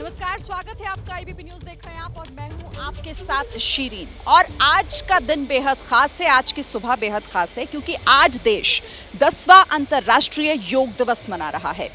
नमस्कार, स्वागत है आपका। एबीपी न्यूज देख रहे हैं आप और मैं हूं आपके साथ शिरीन। और आज का दिन बेहद खास है, आज की सुबह बेहद खास है क्योंकि आज देश 10वां अंतर्राष्ट्रीय योग दिवस मना रहा है।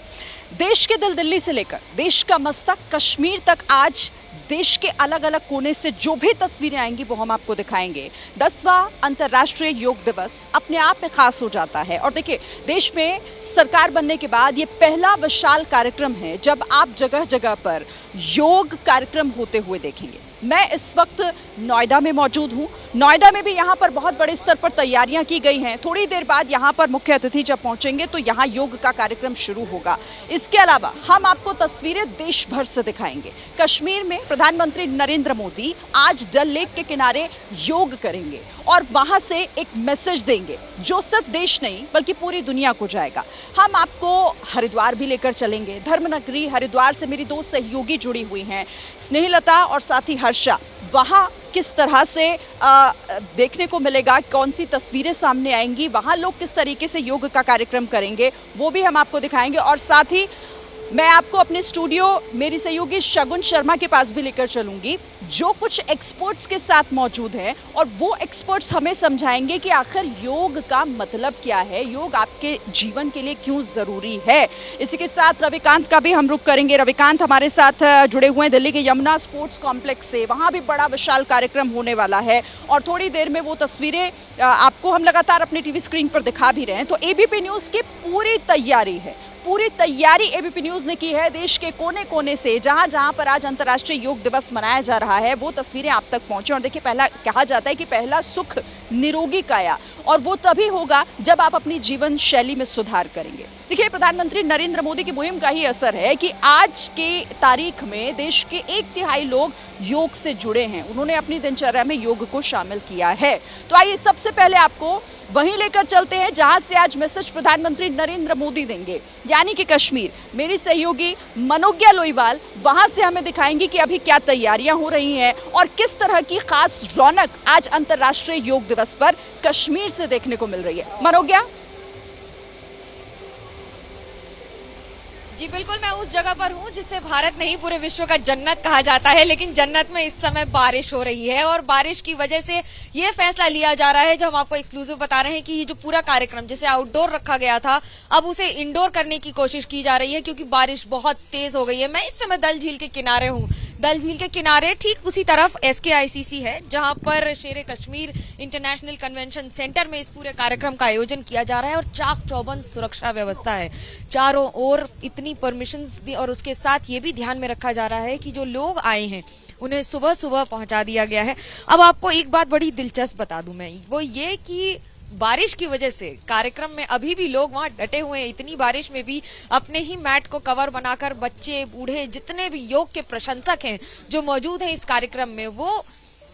देश के दिल्ली से लेकर देश का मस्तक कश्मीर तक आज देश के अलग अलग कोने से जो भी तस्वीरें आएंगी वो हम आपको दिखाएंगे। 10वां अंतर्राष्ट्रीय योग दिवस अपने आप में खास हो जाता है। और देखिए, देश में सरकार बनने के बाद ये पहला विशाल कार्यक्रम है जब आप जगह जगह पर योग कार्यक्रम होते हुए देखेंगे। मैं इस वक्त नोएडा में मौजूद हूं। नोएडा में भी यहां पर बहुत बड़े स्तर पर तैयारियां की गई हैं। थोड़ी देर बाद यहां पर मुख्य अतिथि जब पहुंचेंगे तो यहां योग का कार्यक्रम शुरू होगा। इसके अलावा हम आपको तस्वीरें देश भर से दिखाएंगे। कश्मीर में प्रधानमंत्री नरेंद्र मोदी आज डल लेक के किनारे योग करेंगे और वहां से एक मैसेज देंगे जो सिर्फ देश नहीं बल्कि पूरी दुनिया को जाएगा। हम आपको हरिद्वार भी लेकर चलेंगे। धर्मनगरी हरिद्वार से मेरी दो सहयोगी जुड़ी हुई हैं, स्नेहलता और साथी हर्षा। वहां किस तरह से देखने को मिलेगा, कौन सी तस्वीरें सामने आएंगी, वहां लोग किस तरीके से योग का कार्यक्रम करेंगे, वो भी हम आपको दिखाएंगे। और साथ ही मैं आपको अपने स्टूडियो मेरी सहयोगी शगुन शर्मा के पास भी लेकर चलूंगी जो कुछ एक्सपर्ट्स के साथ मौजूद हैं और वो एक्सपर्ट्स हमें समझाएंगे कि आखिर योग का मतलब क्या है, योग आपके जीवन के लिए क्यों जरूरी है। इसी के साथ रविकांत का भी हम रुख करेंगे। रविकांत हमारे साथ जुड़े हुए हैं दिल्ली के यमुना स्पोर्ट्स कॉम्प्लेक्स से। वहां भी बड़ा विशाल कार्यक्रम होने वाला है और थोड़ी देर में वो तस्वीरें आपको हम लगातार अपनी टीवी स्क्रीन पर दिखा भी रहे हैं। तो एबीपी न्यूज की पूरी तैयारी है, पूरी तैयारी एबीपी न्यूज ने की है। देश के कोने कोने से जहां जहां पर आज अंतर्राष्ट्रीय योग दिवस मनाया जा रहा है वो तस्वीरें आप तक पहुंचे। और देखिए, पहला कहा जाता है कि पहला सुख निरोगी काया, और वो तभी होगा जब आप अपनी जीवन शैली में सुधार करेंगे। देखिए, प्रधानमंत्री नरेंद्र मोदी की मुहिम का ही असर है कि आज के तारीख में देश के 1/3 लोग योग से जुड़े हैं। उन्होंने अपनी दिनचर्या में योग को शामिल किया है। तो आइए सबसे पहले आपको वहीं लेकर चलते हैं जहां से आज मैसेज प्रधानमंत्री नरेंद्र मोदी देंगे, यानी कि कश्मीर। मेरी सहयोगी मनोज्ञा लोईवाल वहां से हमें दिखाएंगी कि अभी क्या तैयारियां हो रही हैं और किस तरह की खास रौनक आज अंतर्राष्ट्रीय योग दिवस पर कश्मीर से देखने को मिल रही है। मनोज्ञा। जी बिल्कुल, मैं उस जगह पर हूँ जिसे भारत नहीं पूरे विश्व का जन्नत कहा जाता है, लेकिन जन्नत में इस समय बारिश हो रही है और बारिश की वजह से ये फैसला लिया जा रहा है, जो हम आपको एक्सक्लूसिव बता रहे हैं, कि ये जो पूरा कार्यक्रम जिसे आउटडोर रखा गया था अब उसे इंडोर करने की कोशिश की जा रही है क्योंकि बारिश बहुत तेज हो गई है। मैं इस समय डल झील के किनारे हूँ। डल झील के किनारे ठीक उसी तरफ SKICC है जहां पर शेर कश्मीर इंटरनेशनल कन्वेंशन सेंटर में इस पूरे कार्यक्रम का आयोजन किया जा रहा है और चाक चौबंद सुरक्षा व्यवस्था है। चारों ओर इतनी परमिशंस दी और उसके साथ ये भी ध्यान में रखा जा रहा है कि जो लोग आए हैं उन्हें सुबह सुबह पहुंचा दिया गया है। अब आपको एक बात बड़ी दिलचस्प बता दूं मैं, वो ये कि बारिश की वजह से कार्यक्रम में अभी भी लोग वहां डटे हुए हैं। इतनी बारिश में भी अपने ही मैट को कवर बनाकर बच्चे बूढ़े जितने भी योग के प्रशंसक हैं जो मौजूद हैं इस कार्यक्रम में, वो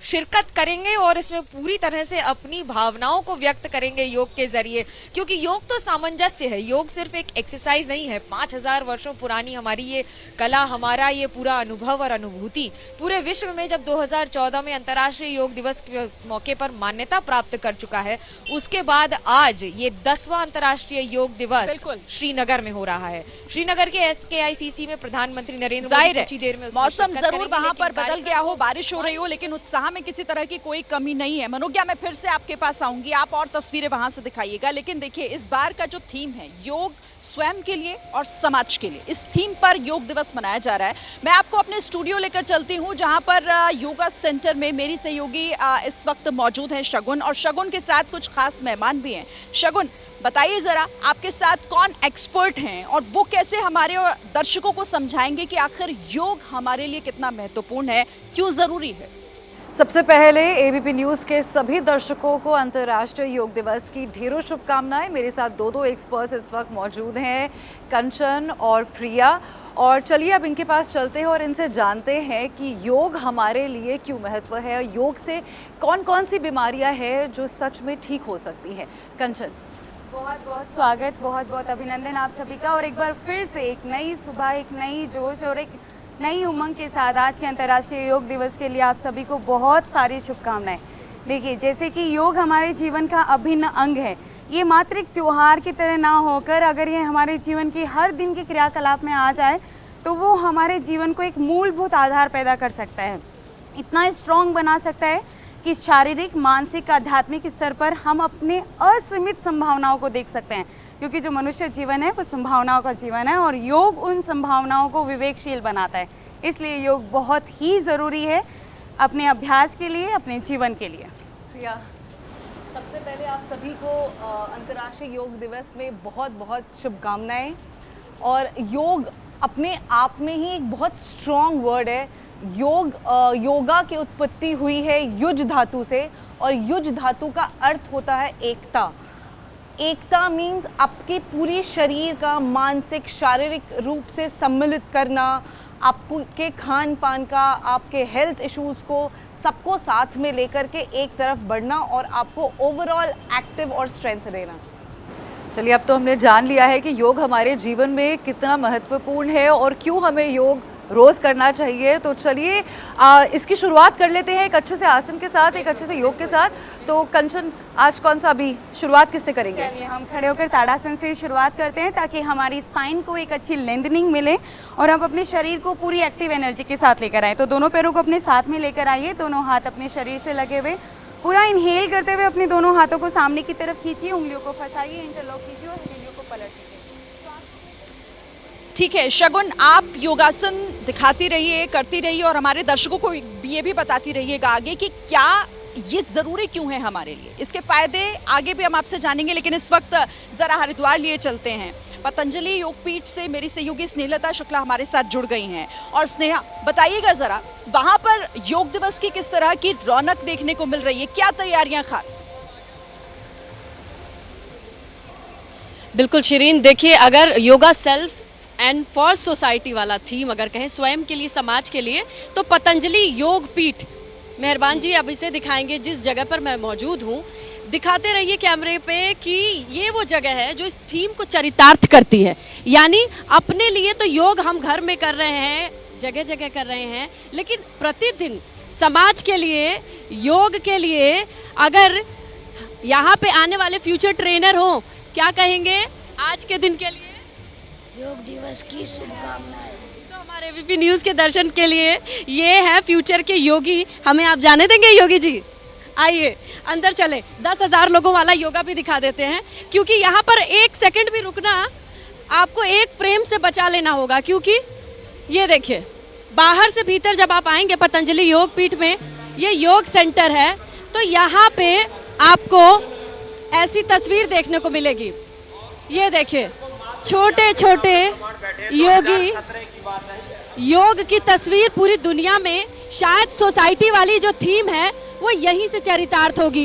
शिरकत करेंगे और इसमें पूरी तरह से अपनी भावनाओं को व्यक्त करेंगे योग के जरिए, क्योंकि योग तो सामंजस्य है। योग सिर्फ एक एक्सरसाइज नहीं है। 5000 वर्षों पुरानी हमारी ये कला, हमारा ये पूरा अनुभव और अनुभूति पूरे विश्व में जब 2014 में अंतर्राष्ट्रीय योग दिवस के मौके पर मान्यता प्राप्त कर चुका है, उसके बाद आज ये 10वां अंतर्राष्ट्रीय योग दिवस श्रीनगर में हो रहा है। श्रीनगर के SKICC में प्रधानमंत्री नरेंद्र मोदी कुछ ही देर में मौसम जरूर वहां पर बदल गया हो, बारिश हो रही हो, लेकिन उत्साह में किसी तरह की कोई कमी नहीं है। मनोज्ञा, मैं फिर से आपके पास आऊंगी, आप और तस्वीरें वहां से दिखाइएगा। लेकिन देखिए, इस बार का जो थीम है योग स्वयं के लिए और समाज के लिए, इस थीम पर योग दिवस मनाया जा रहा है। मैं आपको अपने स्टूडियो लेकर चलती हूं जहां पर योगा सेंटर में मेरी सहयोगी इस वक्त मौजूद है शगुन, और शगुन के साथ कुछ खास मेहमान भी हैं। शगुन, बताइए जरा, आपके साथ कौन एक्सपर्ट हैं और वो कैसे हमारे दर्शकों को समझाएंगे कि आखिर योग हमारे लिए कितना महत्वपूर्ण है, क्यों जरूरी है। सबसे पहले एबीपी न्यूज़ के सभी दर्शकों को अंतर्राष्ट्रीय योग दिवस की ढेरों शुभकामनाएं। मेरे साथ दो एक्सपर्ट्स इस वक्त मौजूद हैं, कंचन और प्रिया। और चलिए अब इनके पास चलते हैं और इनसे जानते हैं कि योग हमारे लिए क्यों महत्व है, योग से कौन कौन सी बीमारियां हैं जो सच में ठीक हो सकती हैं। कंचन। बहुत बहुत स्वागत, बहुत बहुत अभिनंदन आप सभी का। और एक बार फिर से एक नई सुबह, एक नई जोश और एक नई उमंग के साथ आज के अंतर्राष्ट्रीय योग दिवस के लिए आप सभी को बहुत सारी शुभकामनाएं। देखिए, जैसे कि योग हमारे जीवन का अभिन्न अंग है, ये मात्र एक त्योहार की तरह ना होकर अगर ये हमारे जीवन की हर दिन के क्रियाकलाप में आ जाए तो वो हमारे जीवन को एक मूलभूत आधार पैदा कर सकता है, इतना स्ट्रॉन्ग बना सकता है कि शारीरिक, मानसिक, आध्यात्मिक स्तर पर हम अपने असीमित संभावनाओं को देख सकते हैं, क्योंकि जो मनुष्य जीवन है वो संभावनाओं का जीवन है और योग उन संभावनाओं को विवेकशील बनाता है। इसलिए योग बहुत ही ज़रूरी है अपने अभ्यास के लिए, अपने जीवन के लिए। प्रिया, सबसे पहले आप सभी को अंतर्राष्ट्रीय योग दिवस में बहुत बहुत शुभकामनाएं। और योग अपने आप में ही एक बहुत स्ट्रॉन्ग वर्ड है। योगा की उत्पत्ति हुई है युज धातु से, और युज धातु का अर्थ होता है एकता। एकता मीन्स आपके पूरी शरीर का मानसिक, शारीरिक रूप से सम्मिलित करना, आपके खान पान का, आपके हेल्थ इश्यूज़ को सबको साथ में लेकर के एक तरफ बढ़ना और आपको ओवरऑल एक्टिव और स्ट्रेंथ देना। चलिए, अब तो हमने जान लिया है कि योग हमारे जीवन में कितना महत्वपूर्ण है और क्यों हमें योग रोज़ करना चाहिए। तो चलिए इसकी शुरुआत कर लेते हैं एक अच्छे से आसन के साथ, एक अच्छे से योग के साथ। तो कंचन, आज कौन सा अभी शुरुआत किससे करेंगे? चलिए हम खड़े होकर ताड़ासन से शुरुआत करते हैं, ताकि हमारी स्पाइन को एक अच्छी लेंथनिंग मिले और हम अपने शरीर को पूरी एक्टिव एनर्जी के साथ लेकर आए। तो दोनों पैरों को अपने साथ में लेकर आइए, दोनों हाथ अपने शरीर से लगे हुए, पूरा इनहेल करते हुए अपने दोनों हाथों को सामने की तरफ खींचिए, उंगलियों को फंसाइए, इंटरलॉक कीजिए और हथेलियों को पलट दीजिए। ठीक है शगुन, आप योगासन दिखाती रहिए, करती रहिए और हमारे दर्शकों को ये भी बताती रहिएगा आगे कि क्या ये जरूरी क्यों है हमारे लिए। इसके फायदे आगे भी हम आपसे जानेंगे, लेकिन इस वक्त जरा हरिद्वार लिए चलते हैं। पतंजलि योगपीठ से मेरी सहयोगी स्नेहलता शुक्ला हमारे साथ जुड़ गई हैं। और स्नेहा, बताइएगा जरा, वहां पर योग दिवस की किस तरह की रौनक देखने को मिल रही है, क्या तैयारियां खास? बिल्कुल शिरीन, देखिए, अगर yoga self and for society वाला थीम अगर कहें, स्वयं के लिए, समाज के लिए, तो पतंजलि योग पीठ, मेहरबान जी अब इसे दिखाएंगे जिस जगह पर मैं मौजूद हूँ। दिखाते रहिए कैमरे पे कि ये वो जगह है जो इस थीम को चरितार्थ करती है। यानी अपने लिए तो योग हम घर में कर रहे हैं, जगह जगह कर रहे हैं, लेकिन प्रतिदिन समाज के लिए, योग के लिए, अगर यहाँ पे आने वाले फ्यूचर ट्रेनर हो, क्या कहेंगे आज के दिन के लिए? योग दिवस की शुभकामनाएं। तो हमारे एबीपी न्यूज़ के दर्शन के लिए ये है फ्यूचर के योगी, हमें आप जाने देंगे योगी जी? आइए अंदर चले, 10,000 लोगों वाला योगा भी दिखा देते हैं, क्योंकि यहाँ पर एक सेकंड भी रुकना आपको एक फ्रेम से बचा लेना होगा। क्योंकि ये देखिए, बाहर से भीतर जब आप आएंगे पतंजलि योग पीठ में, ये योग सेंटर है, तो यहाँ पे आपको ऐसी तस्वीर देखने को मिलेगी। ये देखिए, छोटे छोटे योगी, योग की तस्वीर पूरी दुनिया में शायद सोसाइटी वाली जो थीम है वो यहीं से चरितार्थ होगी।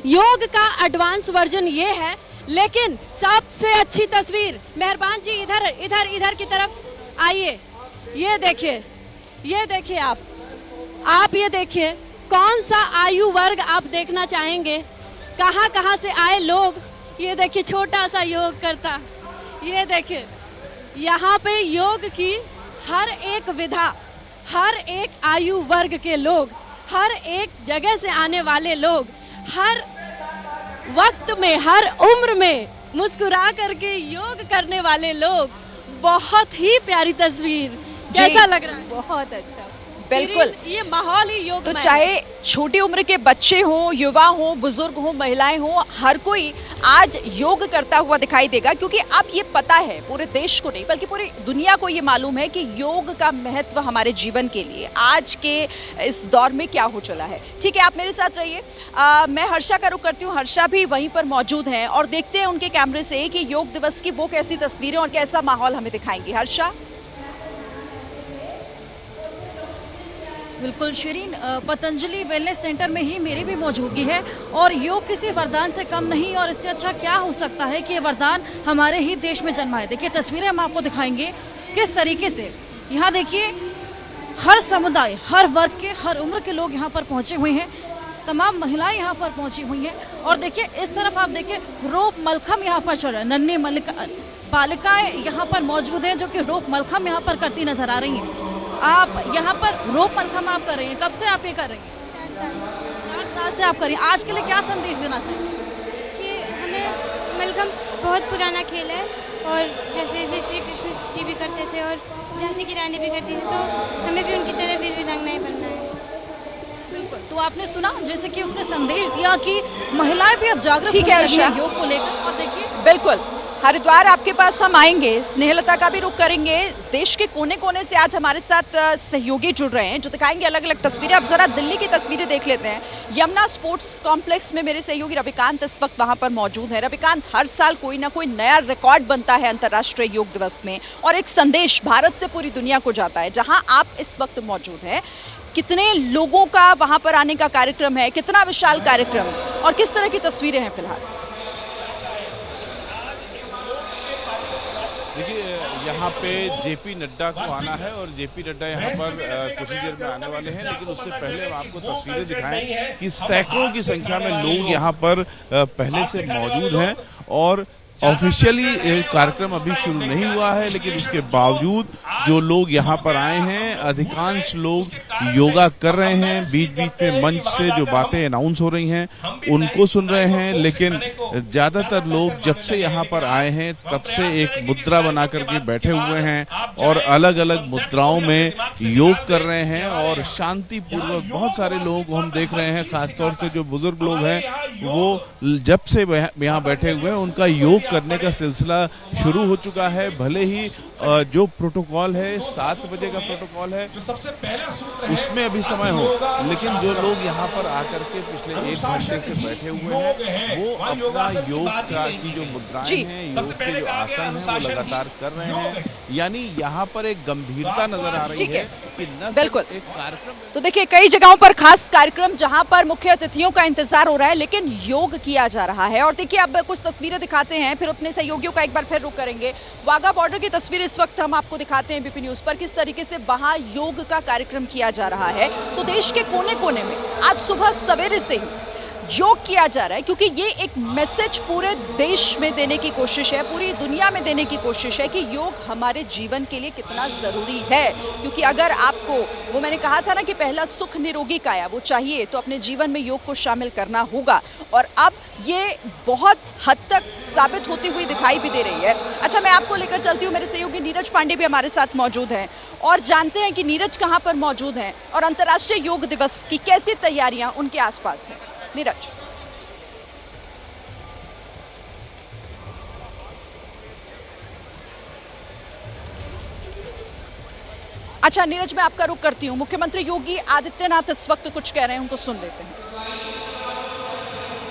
योग का एडवांस वर्जन ये है, लेकिन सबसे अच्छी तस्वीर, मेहरबान जी इधर इधर इधर की तरफ आइए। ये देखिए आप ये देखिए, कौन सा आयु वर्ग आप देखना चाहेंगे, कहाँ कहाँ से आए लोग। ये देखिए, छोटा सा योग करता, ये देखिए, यहाँ पे योग की हर एक विधा, हर एक आयु वर्ग के लोग, हर एक जगह से आने वाले लोग, हर वक्त में, हर उम्र में मुस्कुरा करके योग करने वाले लोग। बहुत ही प्यारी तस्वीर, कैसा लग रहा है? बहुत अच्छा, बिल्कुल, ये माहौल ही योग तो चाहे छोटी उम्र के बच्चे हों, युवा हों, बुजुर्ग हों, महिलाएं हों, हर कोई आज योग करता हुआ दिखाई देगा। क्योंकि अब ये पता है, पूरे देश को नहीं बल्कि पूरी दुनिया को ये मालूम है कि योग का महत्व हमारे जीवन के लिए आज के इस दौर में क्या हो चला है। ठीक है, आप मेरे साथ रहिए। मैं हर्षा का रुख करती हूँ। हर्षा भी वहीं पर मौजूद हैं और देखते हैं उनके कैमरे से कि योग दिवस की वो कैसी तस्वीरें और कैसा माहौल हमें दिखाएंगी। हर्षा। बिल्कुल शिरीन, पतंजलि वेलनेस सेंटर में ही मेरी भी मौजूदगी है और योग किसी वरदान से कम नहीं, और इससे अच्छा क्या हो सकता है कि ये वरदान हमारे ही देश में जन्मा है। देखिए, तस्वीरें हम आपको दिखाएंगे किस तरीके से। यहाँ देखिए, हर समुदाय, हर वर्ग के, हर उम्र के लोग यहाँ पर पहुँचे हुए हैं, तमाम महिलाएं यहाँ पर पहुँची हुई हैं। और देखिए, इस तरफ आप देखिए, रोप मलखम यहाँ पर चल रहा है। नन्ही बालिकाएं यहाँ पर मौजूद हैं जो कि रोप मलखम यहाँ पर करती नजर आ रही हैं। आप यहाँ पर रोप मलखम आप कर रही हैं, कब से आप ये कर रही हैं? 4 साल से आप कर रही हैं। आज के लिए क्या संदेश देना चाहिए? कि हमें मलखम बहुत पुराना खेल है, और जैसे श्री कृष्ण जी भी करते थे, और झांसी की रानी भी करती थी, तो हमें भी उनकी तरह वीर वीरांगनाएं बनना है। बिल्कुल। तो आपने सुना जैसे कि उसने संदेश दिया कि महिलाएं भी अब जागरूक ठीक है, होने लगी हैं अर्षा। योग को लेकर। और देखिए बिल्कुल, हरिद्वार आपके पास हम आएंगे, स्नेहलता का भी रुख करेंगे। देश के कोने कोने से आज हमारे साथ सहयोगी जुड़ रहे हैं जो दिखाएंगे अलग अलग तस्वीरें। अब जरा दिल्ली की तस्वीरें देख लेते हैं। यमुना स्पोर्ट्स कॉम्प्लेक्स में मेरे सहयोगी रविकांत इस वक्त वहां पर मौजूद है। रविकांत, हर साल कोई ना कोई नया रिकॉर्ड बनता है अंतर्राष्ट्रीय योग दिवस में और एक संदेश भारत से पूरी दुनिया को जाता है। जहां आप इस वक्त मौजूद हैं, कितने लोगों का वहां पर आने का कार्यक्रम है, कितना विशाल कार्यक्रम और किस तरह की तस्वीरें हैं फिलहाल? देखिए, यहाँ पे जेपी नड्डा को आना है और जेपी नड्डा यहाँ पर कुछ ही देर में आने वाले हैं, लेकिन उससे पहले हम आपको तस्वीरें दिखाएं कि सैकड़ों की संख्या में लोग यहाँ पर पहले से मौजूद हैं और ऑफिशियली कार्यक्रम अभी शुरू नहीं हुआ है, लेकिन उसके बावजूद जो लोग यहाँ पर आए हैं, अधिकांश लोग योगा कर रहे हैं। बीच बीच में मंच से जो बातें अनाउंस हो रही हैं उनको सुन रहे हैं, लेकिन ज्यादातर लोग जब से यहाँ पर आए हैं तब से एक मुद्रा बना करके बैठे हुए हैं और अलग अलग मुद्राओं में योग कर रहे हैं और शांतिपूर्वक बहुत सारे लोगों को हम देख रहे हैं, खासतौर से जो बुजुर्ग लोग हैं वो जब से यहाँ बैठे हुए हैं उनका योग करने का सिलसिला शुरू हो चुका है। भले ही जो प्रोटोकॉल है 7 बजे का प्रोटोकॉल है उसमें अभी समय हो, लेकिन जो लोग यहाँ पर आकर के पिछले 1 घंटे से बैठे हुए हैं वो अपना योग का की जो मुद्राएं हैं, योग के जो आसन हैं वो लगातार कर रहे हैं। यानी यहाँ पर एक गंभीरता नजर आ रही है कि न सिर्फ एक कार्यक्रम। तो देखिए, कई जगहों पर खास कार्यक्रम जहां पर मुख्य अतिथियों का इंतजार हो रहा है, लेकिन योग किया जा रहा है। और देखिए, अब कुछ तस्वीरें दिखाते हैं, फिर अपने सहयोगियों का एक बार फिर रुख करेंगे। वाघा बॉर्डर की तस्वीर इस वक्त हम आपको दिखाते हैं एबीपी न्यूज पर, किस तरीके से वहां योग का कार्यक्रम किया जा रहा है। तो देश के कोने कोने में आज सुबह सवेरे से ही योग किया जा रहा है, क्योंकि ये एक मैसेज पूरे देश में देने की कोशिश है, पूरी दुनिया में देने की कोशिश है कि योग हमारे जीवन के लिए कितना जरूरी है। क्योंकि अगर आपको, वो मैंने कहा था ना कि पहला सुख निरोगी काया, वो चाहिए तो अपने जीवन में योग को शामिल करना होगा और अब ये बहुत हद तक साबित होती हुई दिखाई भी दे रही है। अच्छा, मैं आपको लेकर चलती हूँ, मेरे सहयोगी नीरज पांडे भी हमारे साथ मौजूद हैं और जानते हैं कि नीरज कहां पर मौजूद हैं और अंतर्राष्ट्रीय योग दिवस की कैसी तैयारियां उनके आसपास हैं। नीरज। अच्छा नीरज, मैं आपका रुख करती हूं। मुख्यमंत्री योगी आदित्यनाथ इस वक्त कुछ कह रहे हैं, उनको सुन लेते हैं।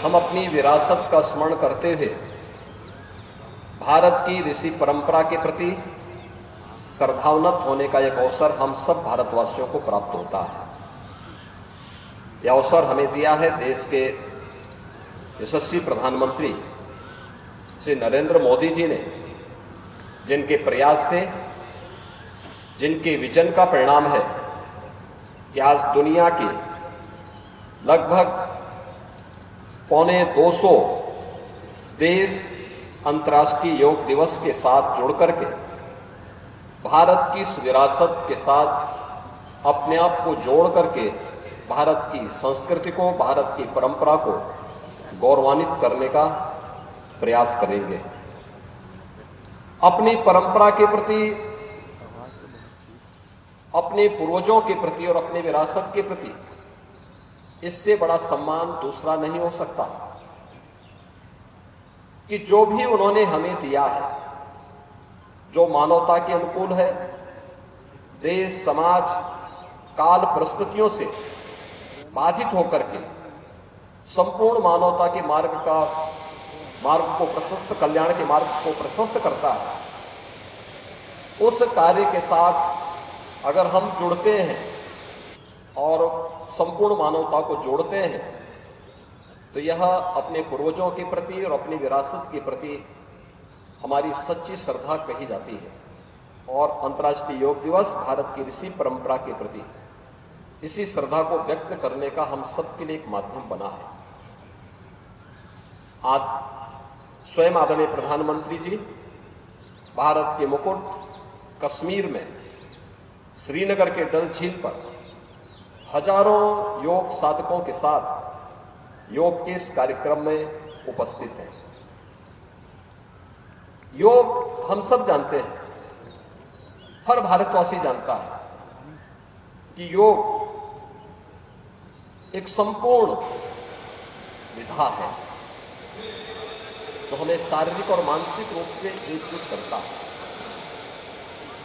हम अपनी विरासत का स्मरण करते हुए भारत की ऋषि परंपरा के प्रति श्रद्धान्वित होने का एक अवसर हम सब भारतवासियों को प्राप्त होता है। यह अवसर हमें दिया है देश के यशस्वी प्रधानमंत्री श्री नरेंद्र मोदी जी ने, जिनके प्रयास से, जिनके विजन का परिणाम है कि आज दुनिया के लगभग 250 देश अंतर्राष्ट्रीय योग दिवस के साथ जुड़ करके भारत की इस विरासत के साथ अपने आप को जोड़ करके भारत की संस्कृति को, भारत की परंपरा को गौरवान्वित करने का प्रयास करेंगे। अपनी परंपरा के प्रति, अपने पूर्वजों के प्रति और अपने विरासत के प्रति इससे बड़ा सम्मान दूसरा नहीं हो सकता कि जो भी उन्होंने हमें दिया है, जो मानवता के अनुकूल है, देश, समाज, काल, परिस्थितियों से बाधित होकर के संपूर्ण मानवता के मार्ग को प्रशस्त, कल्याण के मार्ग को प्रशस्त करता है, उस कार्य के साथ अगर हम जुड़ते हैं और संपूर्ण मानवता को जोड़ते हैं तो यह अपने पूर्वजों के प्रति और अपनी विरासत के प्रति हमारी सच्ची श्रद्धा कही जाती है। और अंतर्राष्ट्रीय योग दिवस भारत की ऋषि परंपरा के प्रति इसी श्रद्धा को व्यक्त करने का हम सबके लिए एक माध्यम बना है। आज स्वयं आदरणीय प्रधानमंत्री जी भारत के मुकुट कश्मीर में श्रीनगर के डल झील पर हजारों योग साधकों के साथ योग के इस कार्यक्रम में उपस्थित हैं। योग हम सब जानते हैं हर भारतवासी जानता है कि योग एक संपूर्ण विधा है जो हमें शारीरिक और मानसिक रूप से एकजुट करता है।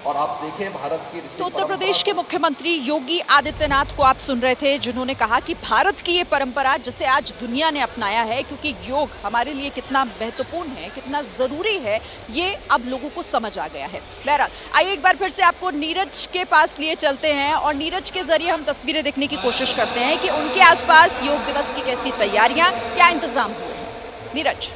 और आप देखें भारत की तो उत्तर प्रदेश के मुख्यमंत्री योगी आदित्यनाथ को आप सुन रहे थे, जिन्होंने कहा कि भारत की ये परंपरा जिसे आज दुनिया ने अपनाया है, क्योंकि योग हमारे लिए कितना महत्वपूर्ण है, कितना जरूरी है, ये अब लोगों को समझ आ गया है। बहरहाल आइए एक बार फिर से आपको नीरज के पास लिए चलते हैं और नीरज के जरिए हम तस्वीरें देखने की कोशिश करते हैं कि उनके आसपास योग दिवस की कैसी तैयारियां, क्या इंतजाम हुए हैं। नीरज।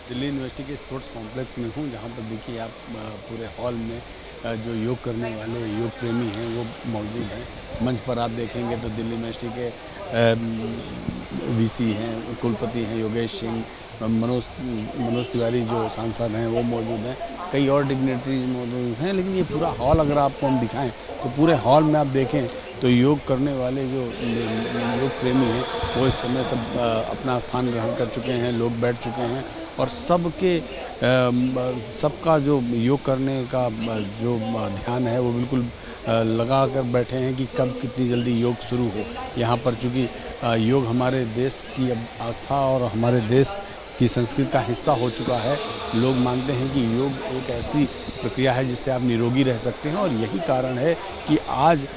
दिल्ली यूनिवर्सिटी के स्पोर्ट्स कॉम्प्लेक्स में हूँ, जहाँ पर देखिए आप पूरे हॉल में जो योग करने वाले योग प्रेमी हैं वो मौजूद हैं। मंच पर आप देखेंगे तो दिल्ली यूनिवर्सिटी के वीसी हैं, कुलपति हैं योगेश सिंह, मनोज तिवारी जो सांसद हैं वो मौजूद हैं, कई और डिग्नेटरीज मौजूद हैं। लेकिन ये पूरा हॉल अगर आपको हम दिखाएं तो पूरे हॉल में आप देखें तो योग करने वाले जो योग प्रेमी हैं वो इस समय सब अपना स्थान ग्रहण कर चुके हैं, लोग बैठ चुके हैं और सबका जो योग करने का जो ध्यान है वो बिल्कुल लगा कर बैठे हैं कि कब कितनी जल्दी योग शुरू हो। यहाँ पर चूँकि योग हमारे देश की अब आस्था और हमारे देश की संस्कृति का हिस्सा हो चुका है। लोग मानते हैं कि योग एक ऐसी प्रक्रिया है जिससे आप निरोगी रह सकते हैं और यही कारण है कि आज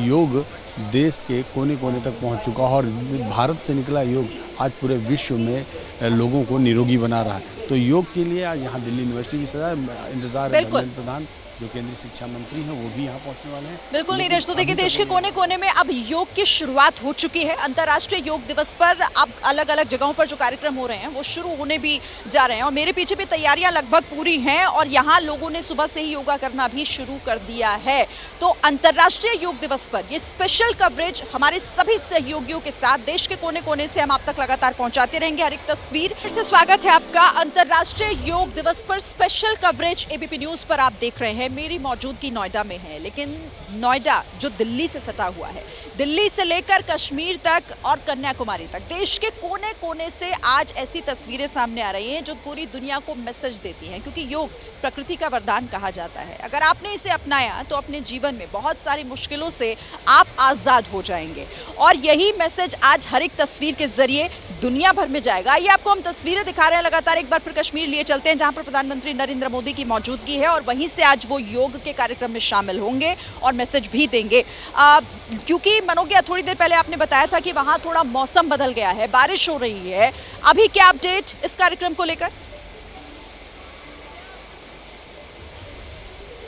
योग देश के कोने कोने तक पहुंच चुका है और भारत से निकला योग आज पूरे विश्व में लोगों को निरोगी बना रहा है। तो योग के लिए आज यहाँ दिल्ली यूनिवर्सिटी भी सजा इंतजार है। धर्मेंद्र प्रधान जो केंद्रीय शिक्षा मंत्री हैं वो भी यहाँ पहुँचने वाले हैं। बिल्कुल नीरज, तो देखिए देश के कोने कोने में अब योग की शुरुआत हो चुकी है। अंतर्राष्ट्रीय योग दिवस पर अब अलग अलग जगहों पर जो कार्यक्रम हो रहे हैं वो शुरू होने भी जा रहे हैं और मेरे पीछे भी तैयारियां लगभग पूरी हैं और यहाँ लोगों ने सुबह से ही योगा करना भी शुरू कर दिया है। तो अंतर्राष्ट्रीय योग दिवस पर ये स्पेशल कवरेज हमारे सभी सहयोगियों के साथ देश के कोने कोने से हम आप तक लगातार पहुंचाते रहेंगे। हर एक तस्वीर। फिर से स्वागत है आपका अंतर्राष्ट्रीय योग दिवस पर स्पेशल कवरेज एबीपी न्यूज पर आप देख रहे हैं। मेरी मौजूदगी नोएडा में है, लेकिन नोएडा जो दिल्ली से सटा हुआ है, दिल्ली से लेकर कश्मीर तक और कन्याकुमारी तक देश के कोने कोने से आज ऐसी तस्वीरें सामने आ रही हैं जो पूरी दुनिया को मैसेज देती हैं, क्योंकि योग प्रकृति का वरदान कहा जाता है। अगर आपने इसे अपनाया तो अपने जीवन में बहुत सारी मुश्किलों से आप आजाद हो जाएंगे और यही मैसेज आज हर एक तस्वीर के जरिए दुनिया भर में जाएगा। ये आपको हम तस्वीरें दिखा रहे हैं लगातार। एक बार फिर कश्मीर लिए चलते हैं, जहां पर प्रधानमंत्री नरेंद्र मोदी की मौजूदगी है और वहीं से आज वो योग के कार्यक्रम में शामिल होंगे और मैसेज भी देंगे। क्योंकि मनोज्ञा, थोड़ी देर पहले आपने बताया था कि वहां थोड़ा मौसम बदल गया है, बारिश हो रही है। अभी क्या अपडेट इस कार्यक्रम को लेकर?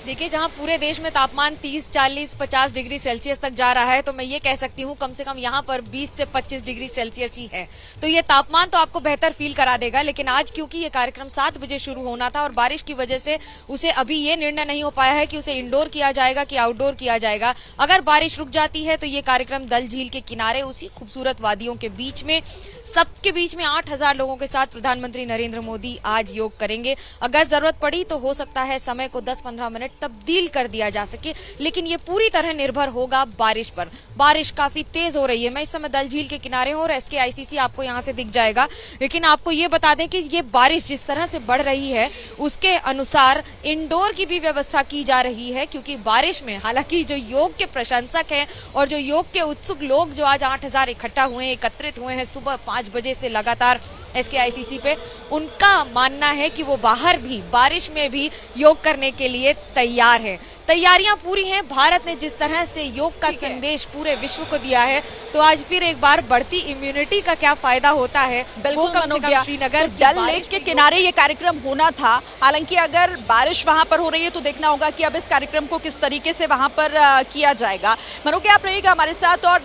देखिए, जहां पूरे देश में तापमान 30, 40, 50 डिग्री सेल्सियस तक जा रहा है, तो मैं ये कह सकती हूँ कम से कम यहाँ पर 20 से 25 डिग्री सेल्सियस ही है। तो ये तापमान तो आपको बेहतर फील करा देगा, लेकिन आज क्योंकि ये कार्यक्रम 7 बजे शुरू होना था और बारिश की वजह से उसे अभी ये निर्णय नहीं हो पाया है कि उसे इंडोर किया जाएगा कि आउटडोर किया जाएगा। अगर बारिश रुक जाती है तो ये कार्यक्रम दल झील के किनारे उसी खूबसूरत वादियों के बीच में, सबके बीच में 8000 लोगों के साथ प्रधानमंत्री नरेंद्र मोदी आज योग करेंगे। अगर जरूरत पड़ी तो हो सकता है समय को 10-15 मिनट तब्दील कर दिया जा सके, लेकिन ये पूरी तरह निर्भर होगा बारिश पर। बारिश काफी तेज हो रही है। मैं इस समय दल झील के किनारे हूँ और SKICC आपको यहाँ से दिख जाएगा, लेकिन आपको ये बता दें कि ये बारिश जिस तरह से बढ़ रही है उसके अनुसार इंडोर की भी व्यवस्था की जा रही है, क्योंकि बारिश में हालांकि जो योग के प्रशंसक हैं और जो योग के उत्सुक लोग जो आज 8000 इकट्ठा हुए हैं, एकत्रित हुए हैं सुबह 5 बजे से लगातार SKICC पे, उनका मानना है कि वो बाहर भी बारिश में भी योग करने के लिए तैयार है। तैयारियां पूरी हैं। भारत ने जिस तरह से योग का संदेश पूरे विश्व को दिया है, तो आज फिर एक बार बढ़ती इम्यूनिटी का क्या फायदा होता है वो कम से कम श्रीनगर डल लेक के किनारे ये कार्यक्रम होना था। हालांकि अगर बारिश वहां पर हो रही है तो देखना होगा कि अब इस कार्यक्रम को किस तरीके से वहां पर किया जाएगा। मनोज्ञा, आप रहिएगा हमारे साथ। और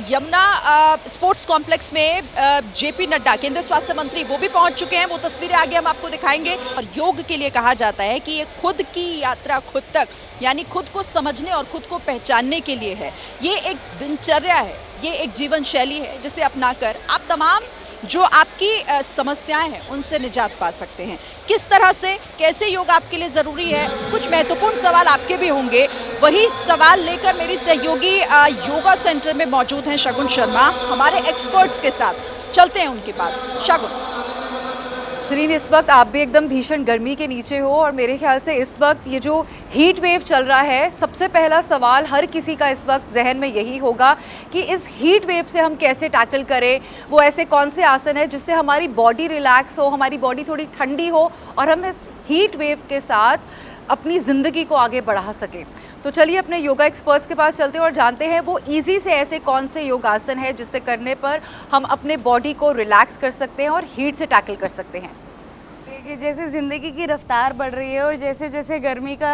यमुना स्पोर्ट्स कॉम्प्लेक्स में JP नड्डा केंद्रीय स्वास्थ्य मंत्री वो भी पहुंच चुके हैं। वो तस्वीरें आगे हम आपको दिखाएंगे। और योग के लिए कहा जाता है कि ये खुद की यात्रा खुद तक, यानी खुद को समझने और खुद को पहचानने के लिए है। ये एक दिनचर्या है, ये एक जीवन शैली है जिसे अपनाकर आप तमाम जो आपकी समस्याएं हैं उनसे निजात पा सकते हैं। किस तरह से, कैसे योग आपके लिए जरूरी है, कुछ महत्वपूर्ण सवाल आपके भी होंगे। वही सवाल लेकर मेरी सहयोगी योगा सेंटर में मौजूद हैं शगुन शर्मा, हमारे एक्सपर्ट्स के साथ। चलते हैं उनके पास। शगुन। श्रीन, इस वक्त आप भी एकदम भीषण गर्मी के नीचे हो और मेरे ख्याल से इस वक्त ये जो हीट वेव चल रहा है, सबसे पहला सवाल हर किसी का इस वक्त जहन में यही होगा कि इस हीट वेव से हम कैसे टैकल करें। वो ऐसे कौन से आसन है जिससे हमारी बॉडी रिलैक्स हो, हमारी बॉडी थोड़ी ठंडी हो और हम इस हीट वेव के साथ अपनी ज़िंदगी को आगे बढ़ा सकें। तो चलिए अपने योगा एक्सपर्ट्स के पास चलते हैं और जानते हैं वो इजी से ऐसे कौन से योगासन है जिससे करने पर हम अपने बॉडी को रिलैक्स कर सकते हैं और हीट से टैकल कर सकते हैं। देखिए, जैसे ज़िंदगी की रफ्तार बढ़ रही है और जैसे जैसे गर्मी का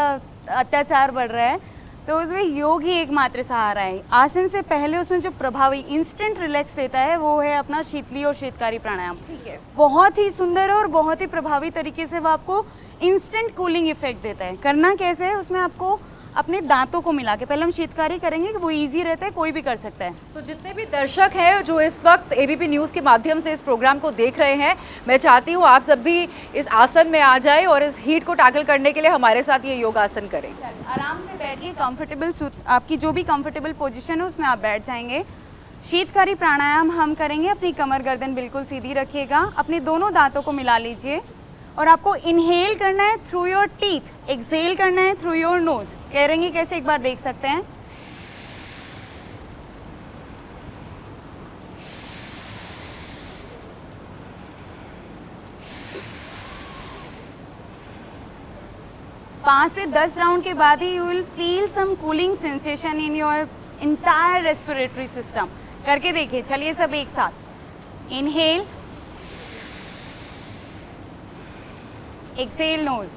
अत्याचार बढ़ रहा है, तो उसमें योग ही एकमात्र सहारा है। आसन से पहले उसमें जो प्रभावी इंस्टेंट रिलैक्स देता है वो है अपना शीतली और शीतकारी प्राणायाम। ठीक है, बहुत ही सुंदर और बहुत ही प्रभावी तरीके से वो आपको इंस्टेंट कूलिंग इफेक्ट देता है। करना कैसे है, उसमें आपको अपने दांतों को मिला के पहले हम शीतकारी करेंगे कि वो इजी रहता है, कोई भी कर सकता है। तो जितने भी दर्शक हैं जो इस वक्त एबीपी न्यूज़ के माध्यम से इस प्रोग्राम को देख रहे हैं, मैं चाहती हूँ आप सब भी इस आसन में आ जाए और इस हीट को टैकल करने के लिए हमारे साथ ये योगासन करें। आराम से बैठिए, कंफर्टेबल आपकी जो भी कंफर्टेबल पोजीशन है उसमें आप बैठ जाएंगे। शीतकारी प्राणायाम हम करेंगे। अपनी कमर गर्दन बिल्कुल सीधी रखिएगा, अपने दोनों दांतों को मिला लीजिए और आपको इनहेल करना है थ्रू योर टीथ, एक्सहेल करना है थ्रू योर नोज। करेंगे कैसे, एक बार देख सकते हैं। पाँच से 10 राउंड के बाद ही you will feel some cooling sensation in your entire respiratory system. करके देखिए, चलिए सब एक साथ। इनहेल, एक्सहेल नोज,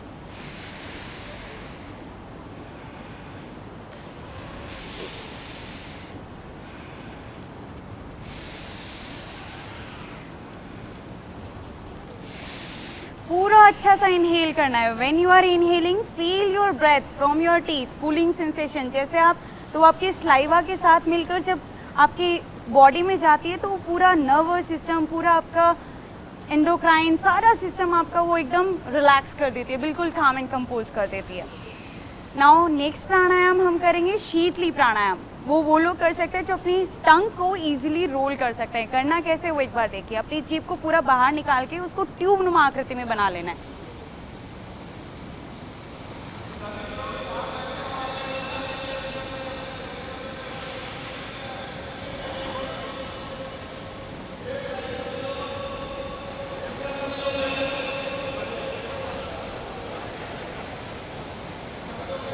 पूरा अच्छा सा इनहेल करना है। When you are inhaling, feel your breath from your teeth, cooling sensation. जैसे आप तो आपके स्लाइवा के साथ मिलकर जब आपकी बॉडी में जाती है तो वो पूरा नर्वस सिस्टम, पूरा आपका एंडोक्राइन, सारा सिस्टम आपका वो एकदम रिलैक्स कर देती है, बिल्कुल काम एंड कंपोज कर देती है। नाउ नेक्स्ट प्राणायाम हम करेंगे शीतली प्राणायाम। वो लोग कर सकते हैं जो अपनी टंग को इजीली रोल कर सकते हैं। करना कैसे, वो एक बार देखिए। अपनी जीभ को पूरा बाहर निकाल के उसको ट्यूब नुमा आकृति में बना लेना है।